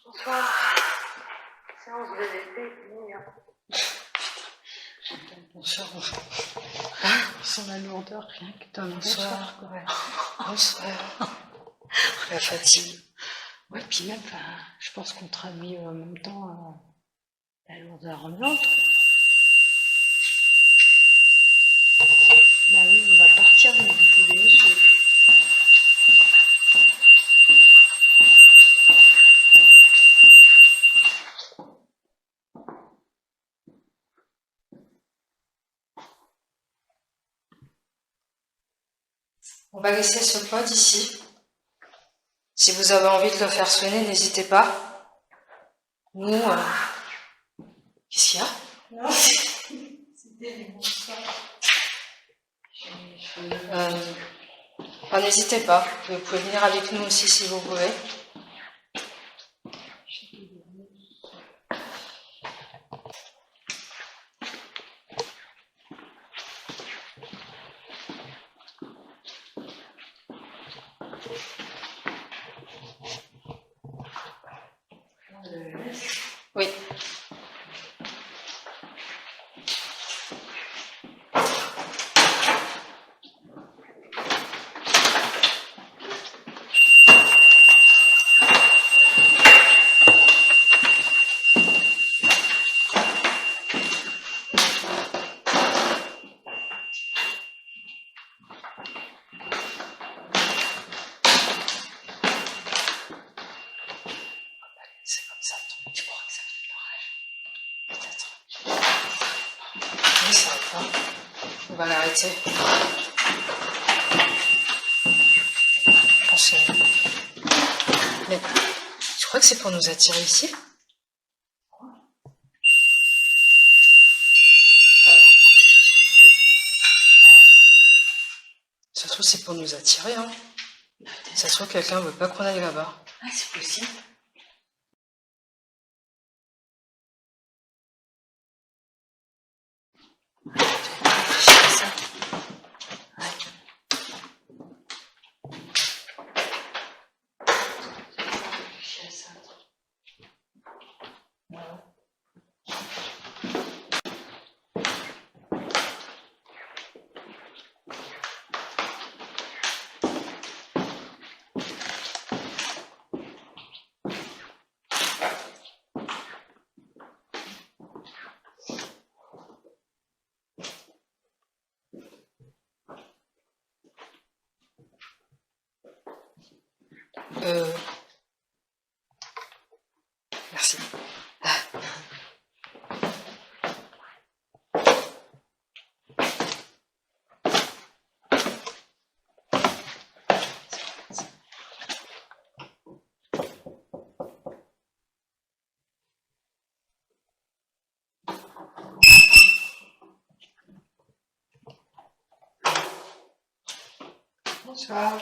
Bonsoir. Séance de VP. Bonsoir. Sans la lourdeur, rien que d'un bonsoir. Bonsoir. La fatigue. Ouais, puis même, je pense qu'on traduit en même temps la lourdeur ambiante. Bah oui, on va partir, mais vous pouvez. On va laisser ce pod ici. Si vous avez envie de le faire sonner, n'hésitez pas. Nous, qu'est-ce qu'il y a? Non, c'était les bonsoirs. N'hésitez pas. Vous pouvez venir avec nous aussi si vous voulez. Oui. C'est comme ça. Tu crois que ça fait l'orage? Peut-être. Oui, ça va pas. va l'arrêter. Je pense que... Mais tu crois que c'est pour nous attirer ici? Ça se trouve, c'est pour nous attirer, hein. Ça se trouve, quelqu'un veut pas qu'on aille là-bas. Ah, c'est possible. Réfléchis à ça. Réfléchis à ça. Merci. Bonsoir.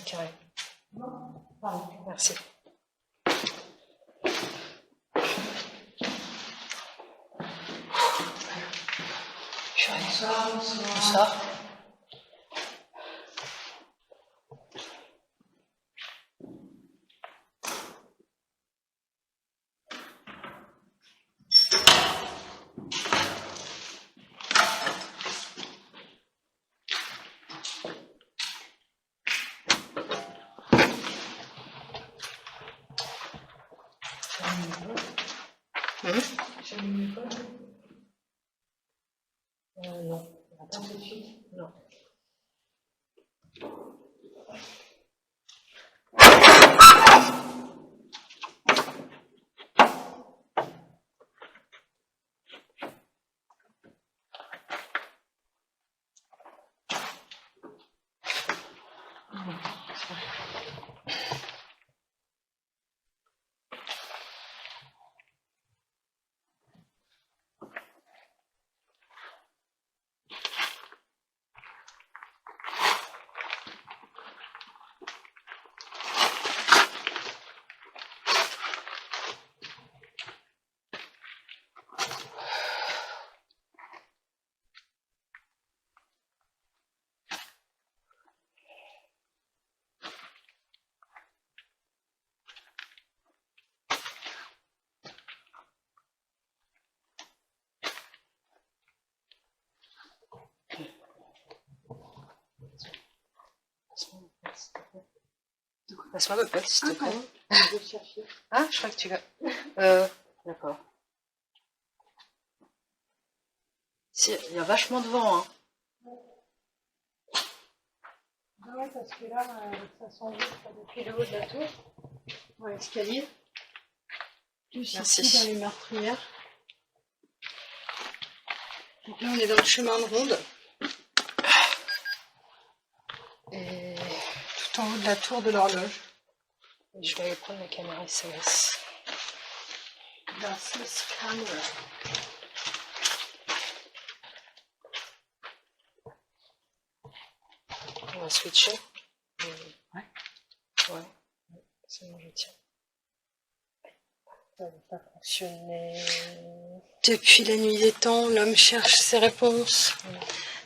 Carré. Pardon. Merci. Bonsoir, bonsoir. Bonsoir. J'allume le code. Non. Attends tout de suite. Non. Passe-moi le code, s'il te plaît. Je vais le chercher. Ah, je crois que tu l'as. D'accord. Si, il y a vachement de vent, hein. Ah ouais, parce que là, ça s'enregistre depuis le haut de la tour. Ouais, escalier. Plus Merci. ici dans les meurtrières. Donc là, on est dans le chemin de ronde. Et Tout en haut de la tour de l'horloge. je vais aller prendre ma caméra SMS. Das ist Kamera. On va switcher. Ouais. Ouais. C'est bon, je tiens. Ça va pas fonctionner. Depuis la nuit des temps, l'homme cherche ses réponses.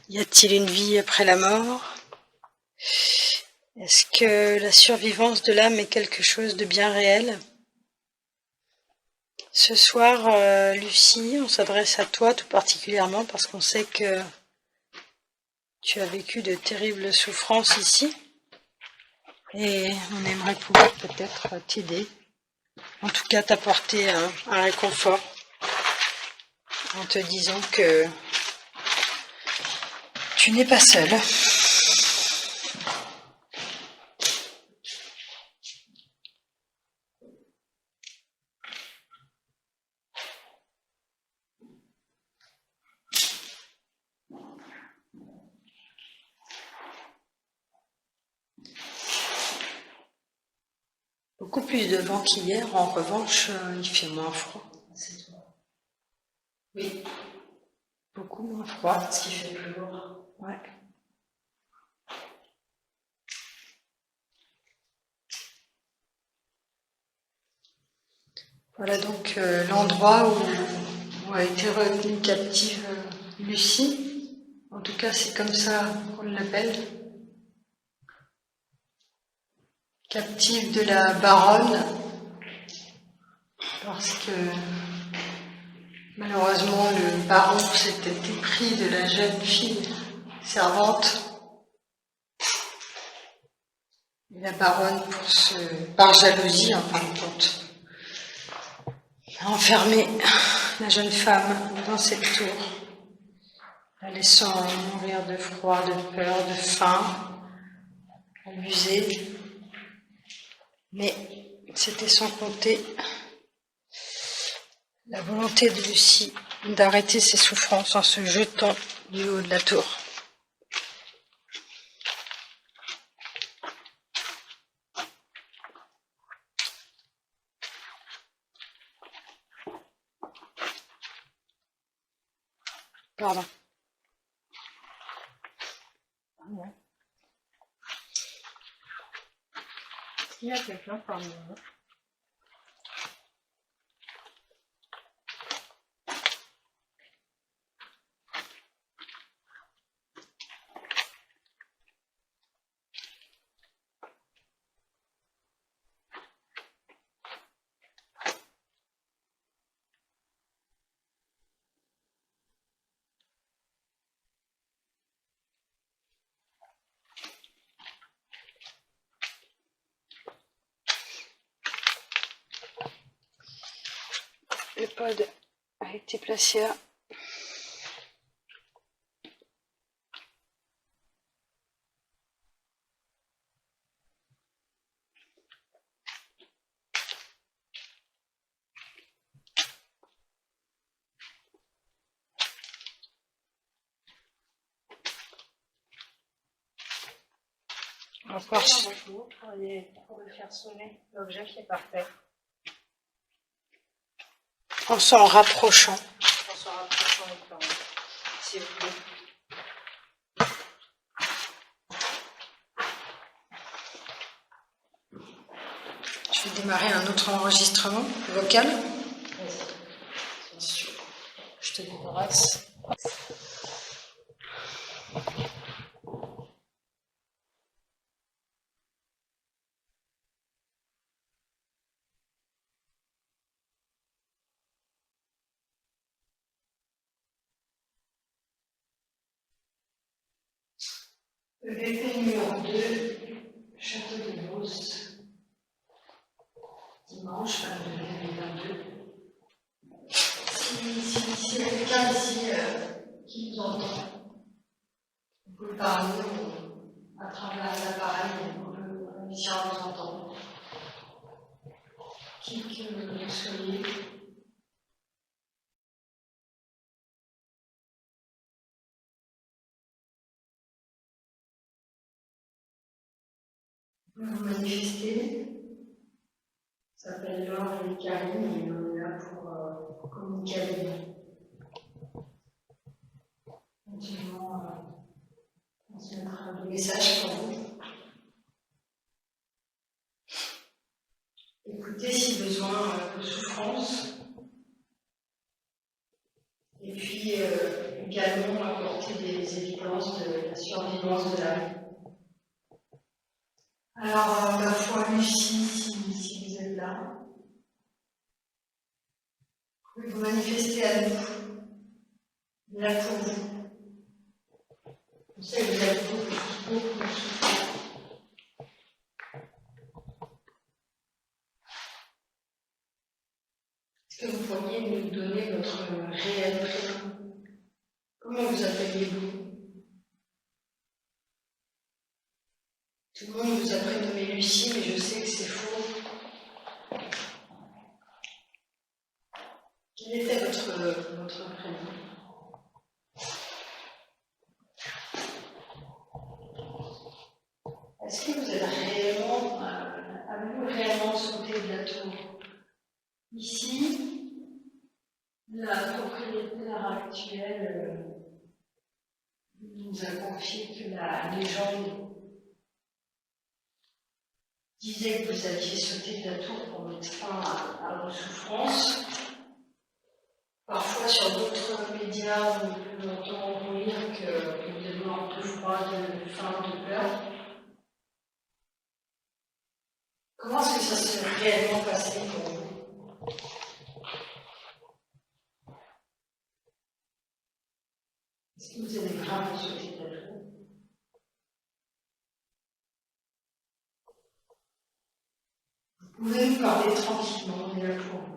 Y a-t-il une vie après la mort? Est-ce que la survivance de l'âme est quelque chose de bien réel? Ce soir, Lucie, on s'adresse à toi tout particulièrement parce qu'on sait que tu as vécu de terribles souffrances ici et on aimerait pouvoir peut-être t'aider, en tout cas t'apporter un réconfort en te disant que tu n'es pas seule. beaucoup plus de vent qu'hier. En revanche, il fait moins froid. C'est tout. Oui. Beaucoup moins froid. Parce qu'il fait plus lourd. Ouais. Voilà donc l'endroit où a été retenue captive Lucie. En tout cas, c'est comme ça qu'on l'appelle. Captive de la baronne. Parce que malheureusement, le baron s'était épris de la jeune fille servante. Et la baronne, par jalousie, en fin de compte, a enfermé la jeune femme dans cette tour, la laissant mourir de froid, de peur, de faim, abusée. Mais c'était sans compter la volonté de Lucie d'arrêter ses souffrances en se jetant du haut de la tour. Pardon. Il y a quelqu'un parmi nous. Le pod a été placé là. Encore. Pour le faire sonner, l'objet qui est par terre. En s'en rapprochant. En s'en rapprochant et parlant. S'il vous plaît. Je vais démarrer un autre enregistrement vocal. Bien sûr. Je te débarrasse. VP numéro 2, Château de Beauce, dimanche 22 2022. Si y a quelqu'un ici qui nous entend, vous pouvez parler à travers l'appareil, on peut réussir à vous entendre. Qui que vous soyez. Vous manifestez. Ça s'appelle Laure et Karine et on est là pour communiquer avec vous. Continuellement transmettre des messages pour vous. Écoutez si besoin de souffrance. Et puis également apporter des évidences de la survivance de l'âme. Alors, ma foi, Lucie, si vous êtes là, vous pouvez vous manifester à nous, là pour vous. Vous savez que vous êtes beaucoup de souffrance. Est-ce que vous pourriez nous donner votre réel prénom? Comment vous appeliez-vous? Tout le monde vous a prénommé Lucie, mais je sais que c'est faux. Quel était votre prénom? Est-ce que vous êtes réellement, avez-vous réellement souhaité Ici, la propriétaire actuelle nous a confié que la légende disait que vous aviez sauté de la tour pour mettre fin à vos souffrances. Parfois, sur d'autres médias, on peut entendre lire que vous êtes mort de froid, de faim, de peur. Comment est-ce que ça s'est réellement passé pour vous? Est-ce que vous avez vraiment sauté de la tour? Vous pouvez nous parler tranquillement, on est là pour vous.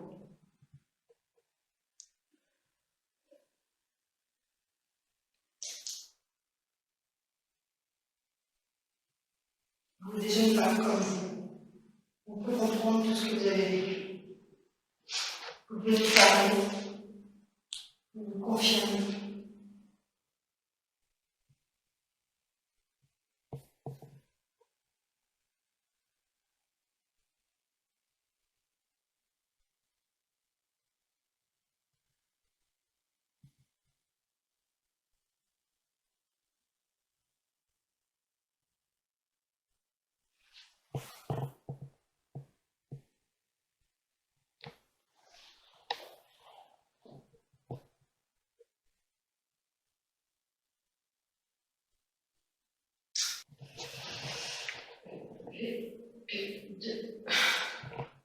Vous êtes déjà une femme comme vous. On peut comprendre tout ce que vous avez vécu. Vous pouvez nous parler, nous confirmer.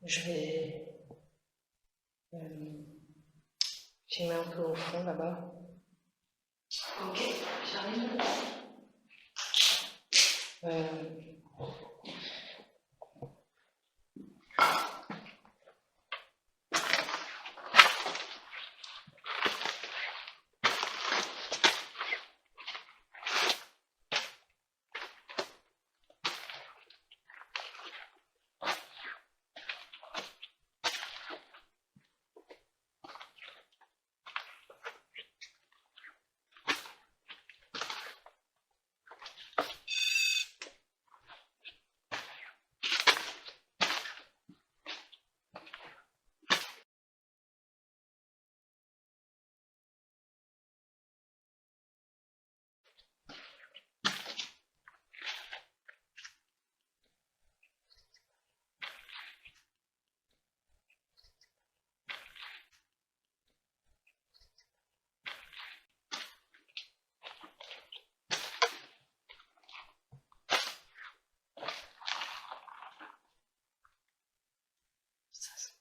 Je vais. J'ai mis un peu au fond là-bas. Ok, j'arrive.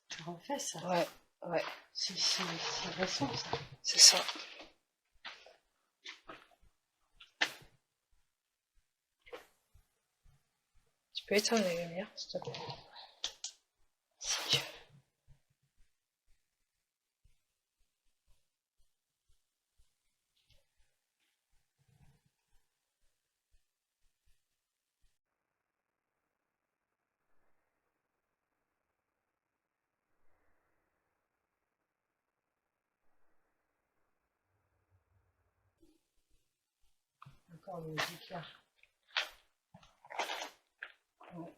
Tu refais ça? Ouais. C'est récent ça. C'est ça. Tu peux éteindre les lumières, s'il te plaît? Si tu veux. Encore une musique là. Ouais.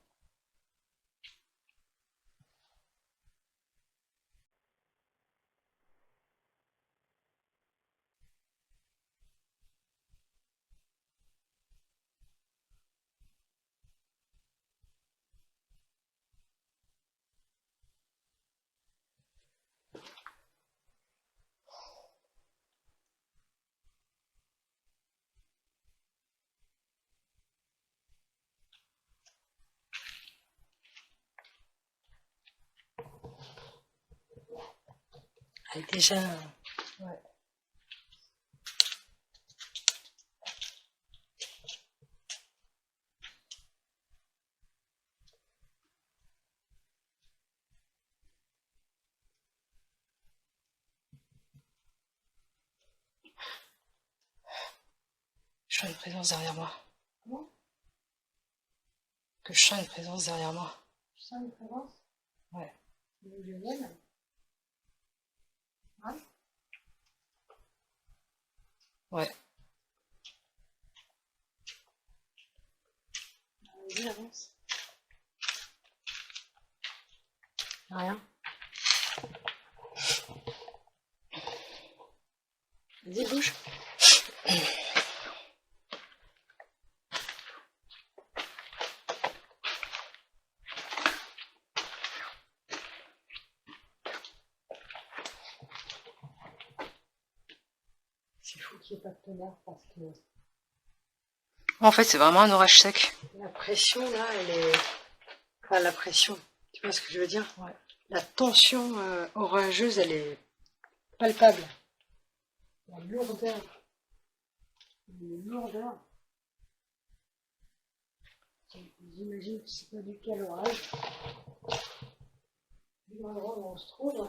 Elle est déjà. Ouais. Je sens une présence derrière moi. Comment? Que je sens une présence derrière moi. Tu sens une présence? Ouais. Tu veux que je vienne? Hein? Ouais. Vas-y, avance. Rien. C'est fou qu'il n'y ait pas de tonnerre parce que En fait, c'est vraiment un orage sec. la pression là, elle est. Enfin, la pression, tu vois ce que je veux dire? Ouais. La tension orageuse, elle est palpable. La lourdeur. Une lourdeur. J'imagine que c'est pas du quel orage. Vu l'endroit où on se trouve.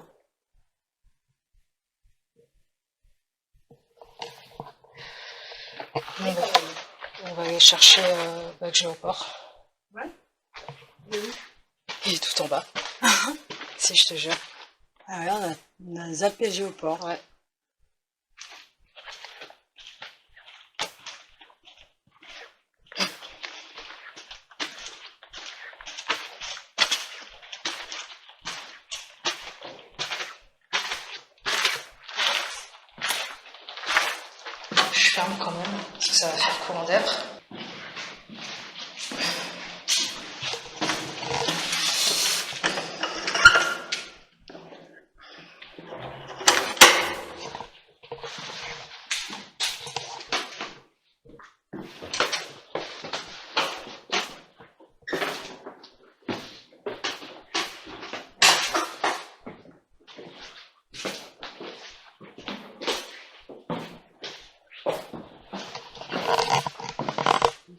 On va aller chercher bac géoport. Ouais. Il est tout en bas. Si, je te jure. Ah ouais, on a zappé Géoport. Ouais. Je ferme quand même, parce que ça va faire courant d'air.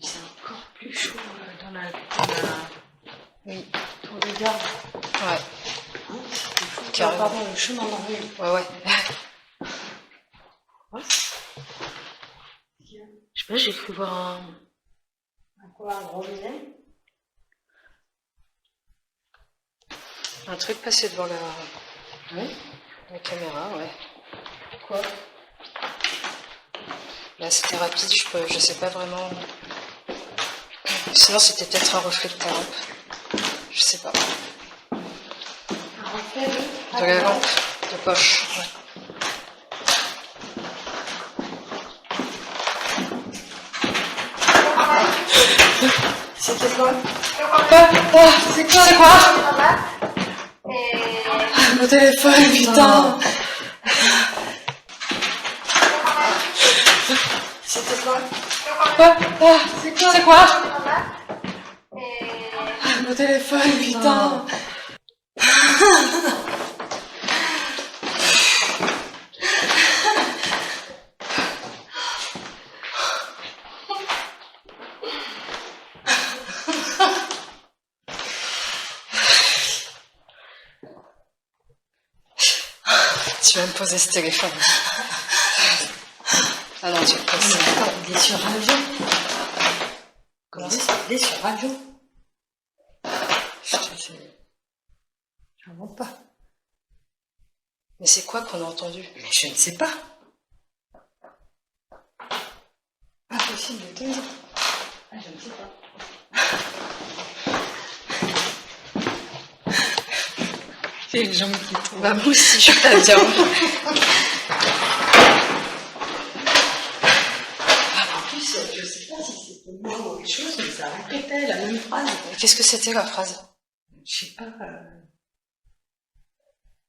C'est encore plus chaud dans la oui, tour de garde. Ouais. Hein, c'est fou. Carrément. Ah, pardon, le chemin d'envie. Ouais, ouais. Ouais. Je sais pas, j'ai cru voir un... Quoi, un robinet? un truc passer devant Oui. la caméra, ouais. Quoi? Là, c'était rapide, je sais pas vraiment. Sinon, c'était peut-être un reflet de ta lampe. Je sais pas. Un reflet De la lampe de poche, ouais. C'était quoi? C'est quoi? Mon téléphone, putain! C'était quoi? C'est quoi? Mon téléphone, putain! Tu vas me poser ce téléphone. Ah non, tu me poses ça. Attends, il est sur radio. Comment ça? Il est sur radio. J'invente pas. Mais c'est quoi qu'on a entendu? Mais je ne sais pas. Impossible de te dire. Ah, je ne sais pas. J'ai les jambes qui tombent. Bah moi aussi, je suis pas bien. En plus, je sais pas si c'était moi ou autre chose, mais ça répétait la même phrase. Qu'est-ce que c'était la phrase? Je sais pas.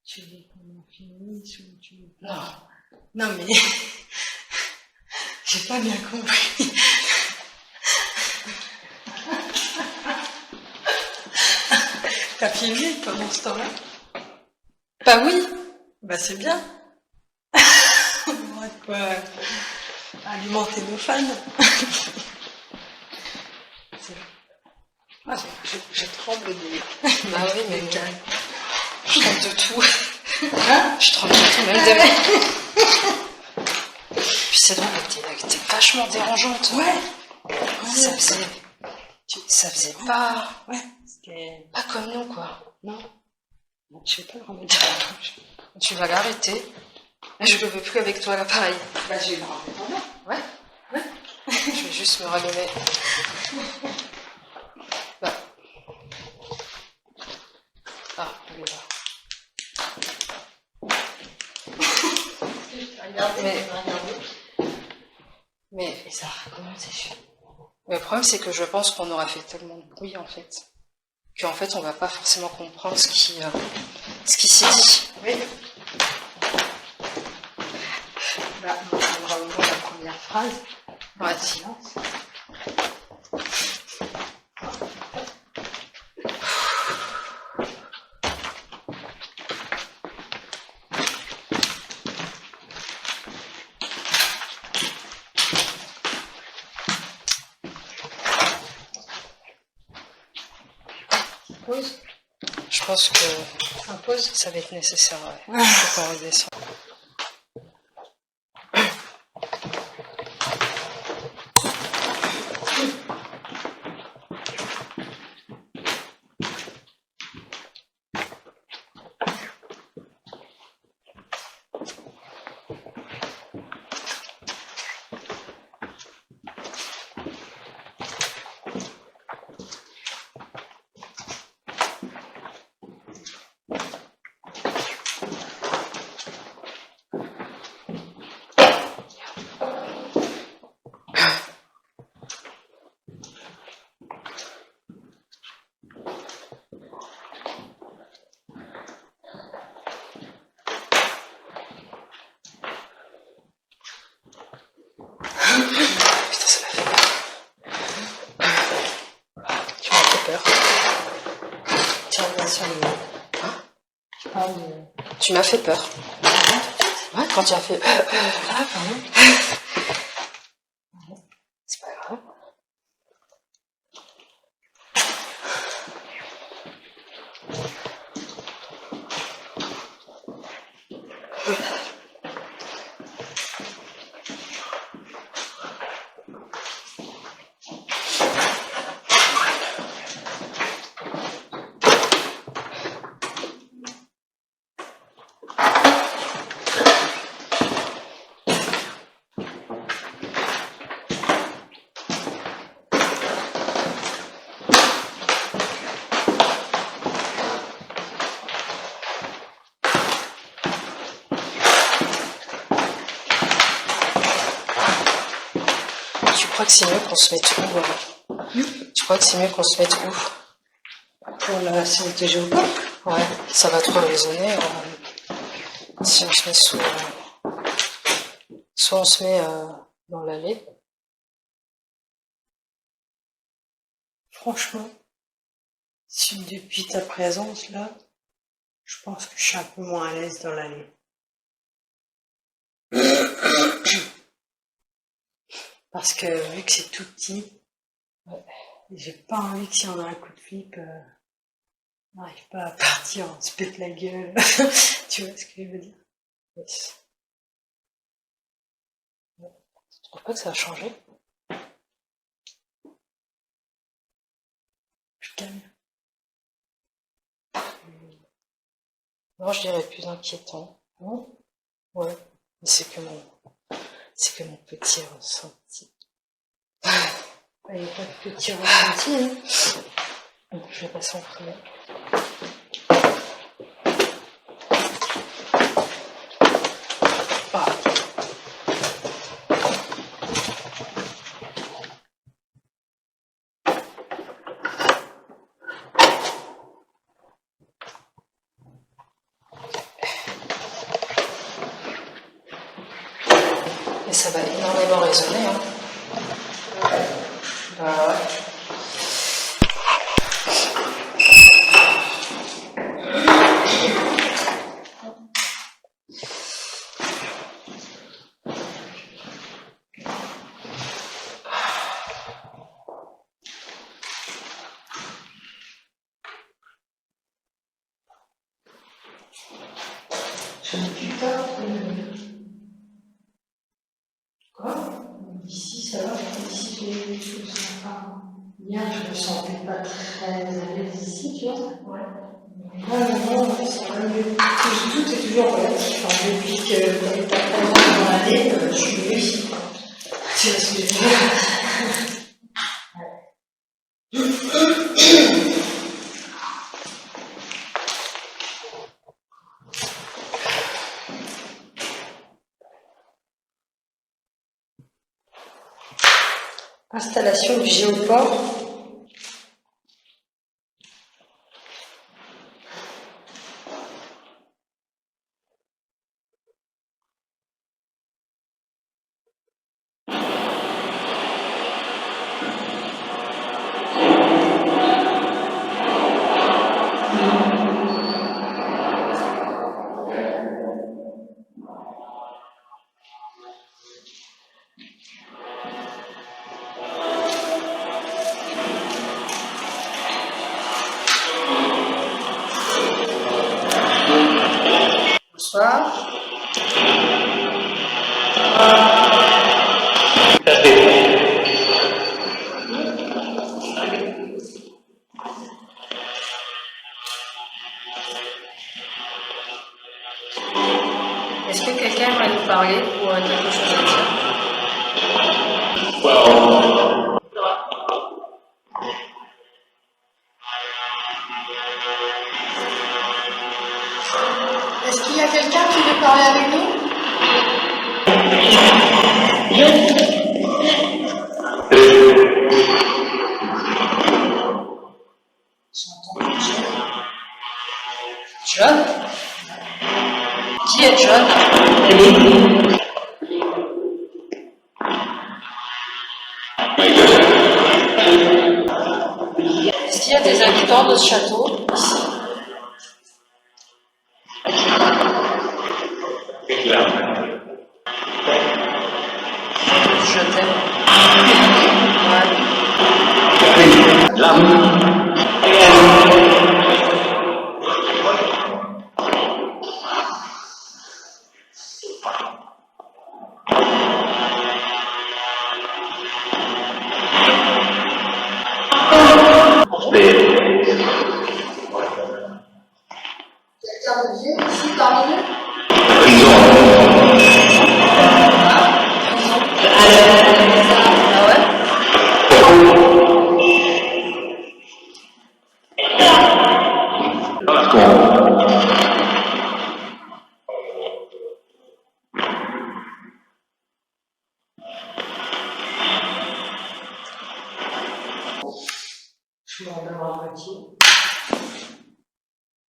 Tu veux qu'on en finisse ou tu veux pas? Non. Non, mais. J'ai pas bien compris. T'as filmé pendant ce temps-là? Bah oui. Bah c'est bien. On a de quoi alimenter nos fans. Ah, je tremble de... Bah oui, mais calme. je tremble de tout. Hein? Je tremble de tout, même des mains. Puis c'est drôle, t'es vachement dérangeante. Ouais. Ça faisait pas... Ouais, c'était... Pas comme nous, quoi. Non. Bon, je vais pas le remettre. Tu vas l'arrêter. Je ne veux plus avec toi, là, pareil. Bah je vais le remettre en bas. Ouais. Je vais juste me rallumer. Bah. Ah, elle est là. Regardez, Mais- regardez. Mais et ça recommence, c'est chiant. Mais le problème, c'est que je pense qu'on aura fait tellement de bruit, en fait, qu'en fait, on va pas forcément comprendre ce qui s'est dit. Oui. Bah, on prendra au moins la première phrase. Ouais. Silence. Pause. Je pense que un pause, ça va être nécessaire. Ouais. Faut qu'on redescende. Tu m'as fait peur. Ouais, quand tu as fait... Ah, pardon. C'est pas grave. Tu crois que c'est mieux qu'on se mette où Tu crois que c'est mieux qu'on se mette où? Pour la séance de géopo. Ouais, ça va trop résonner. Si on se met sous... Soit on se met dans l'allée. Franchement, si depuis ta présence là, je pense que je suis un peu moins à l'aise dans l'allée. Parce que vu que c'est tout petit, j'ai pas envie que si on a un coup de flip, on n'arrive pas à partir, on se pète la gueule. Tu vois ce que je veux dire? Yes. Tu trouves pas que ça a changé? Je calme. Non, je dirais plus inquiétant. Bon, Ouais, mais c'est que mon petit ressenti. il n'y a pas de petit ressenti, hein. Donc, je vais passer en premier. Ah. Et ça va énormément résonner, hein. Bah ouais. Je n'ai plus peur de... Quoi? D'ici, ça va, d'ici, je me sens pas bien, je me sentais pas très à l'aise ici, tu vois. Ouais. Non, c'est pas mieux. Tout est toujours relatif. Enfin, depuis que tu es pas présent dans l'année, je suis mieux ici. Tu vois ce que je veux dire? Installation du géoport. Bonsoir. Est-ce que quelqu'un va nous parler ou a quelque chose à dire? Est-ce qu'il y a quelqu'un qui veut parler avec nous? John? Qui est John? Est-ce qu'il y a des habitants de ce château ici? Je t'aime. Quelqu'un de vieux ici parmi nous? Ah ouais? Je m'endors un petit.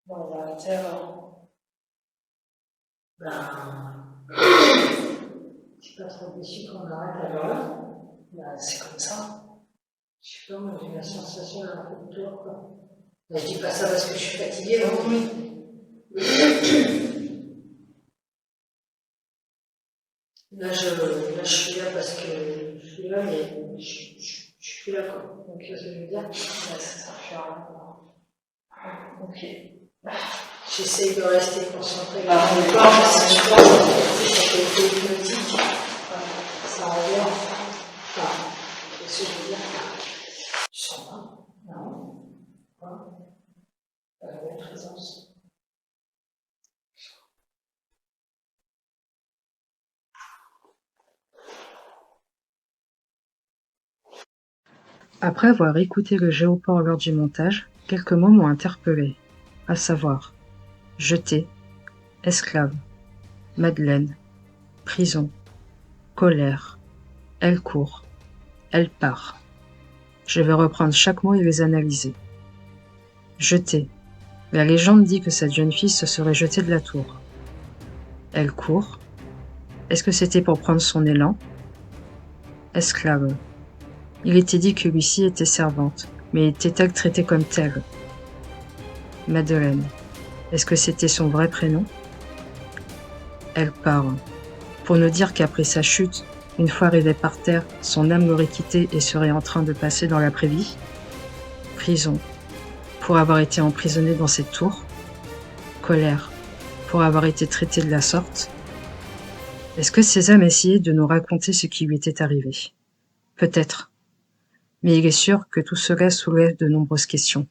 Bon, on va arrêter alors. Je suis pas trop déçu qu'on arrête alors là. C'est comme ça. Je sais pas, moi j'ai la sensation d'un peu de tour, quoi. Mais je dis pas ça parce que je suis fatiguée, non? Oui. Là, je suis là parce que je suis là, mais je suis plus là, quoi. Donc, ce que je veux dire, là, ça sert à rien. Ok. J'essaye de rester concentrée sur mon corps, mais c'est pas ça fait hypnotique. Ça revient. Enfin, qu'est-ce que je veux dire? Je sens pas. Non. Pas. Pas la même présence. Après avoir écouté le géoport lors du montage, quelques mots m'ont interpellé, à savoir jeté, esclave, Madeleine, prison, colère, elle court, elle part. Je vais reprendre chaque mot et les analyser. Jeté. La légende dit que cette jeune fille se serait jetée de la tour. Elle court. Est-ce que c'était pour prendre son élan? Esclave. Il était dit que Lucie était servante, mais était-elle traitée comme telle? Madeleine. Est-ce que c'était son vrai prénom? Elle part. Pour nous dire qu'après sa chute, une fois arrivée par terre, son âme l'aurait quittée et serait en train de passer dans l'après-vie? Prison. Pour avoir été emprisonnée dans cette tour? Colère. Pour avoir été traitée de la sorte? Est-ce que ces âmes essayaient de nous raconter ce qui lui était arrivé? Peut-être. Mais il est sûr que tout cela soulève de nombreuses questions.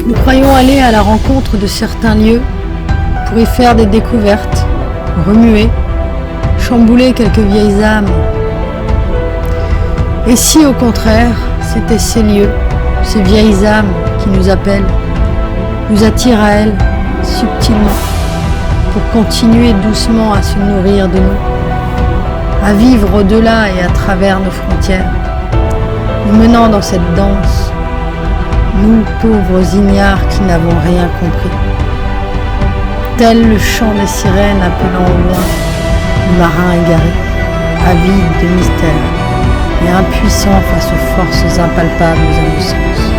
Nous croyons aller à la rencontre de certains lieux pour y faire des découvertes, remuer, chambouler quelques vieilles âmes. Et si au contraire, c'était ces lieux, ces vieilles âmes qui nous appellent, nous attirent à elles subtilement pour continuer doucement à se nourrir de nous, à vivre au-delà et à travers nos frontières, nous menant dans cette danse, nous pauvres ignares qui n'avons rien compris. Tel le chant des sirènes appelant au loin le marin égaré, avide de mystère et impuissant face aux forces impalpables à nos sens.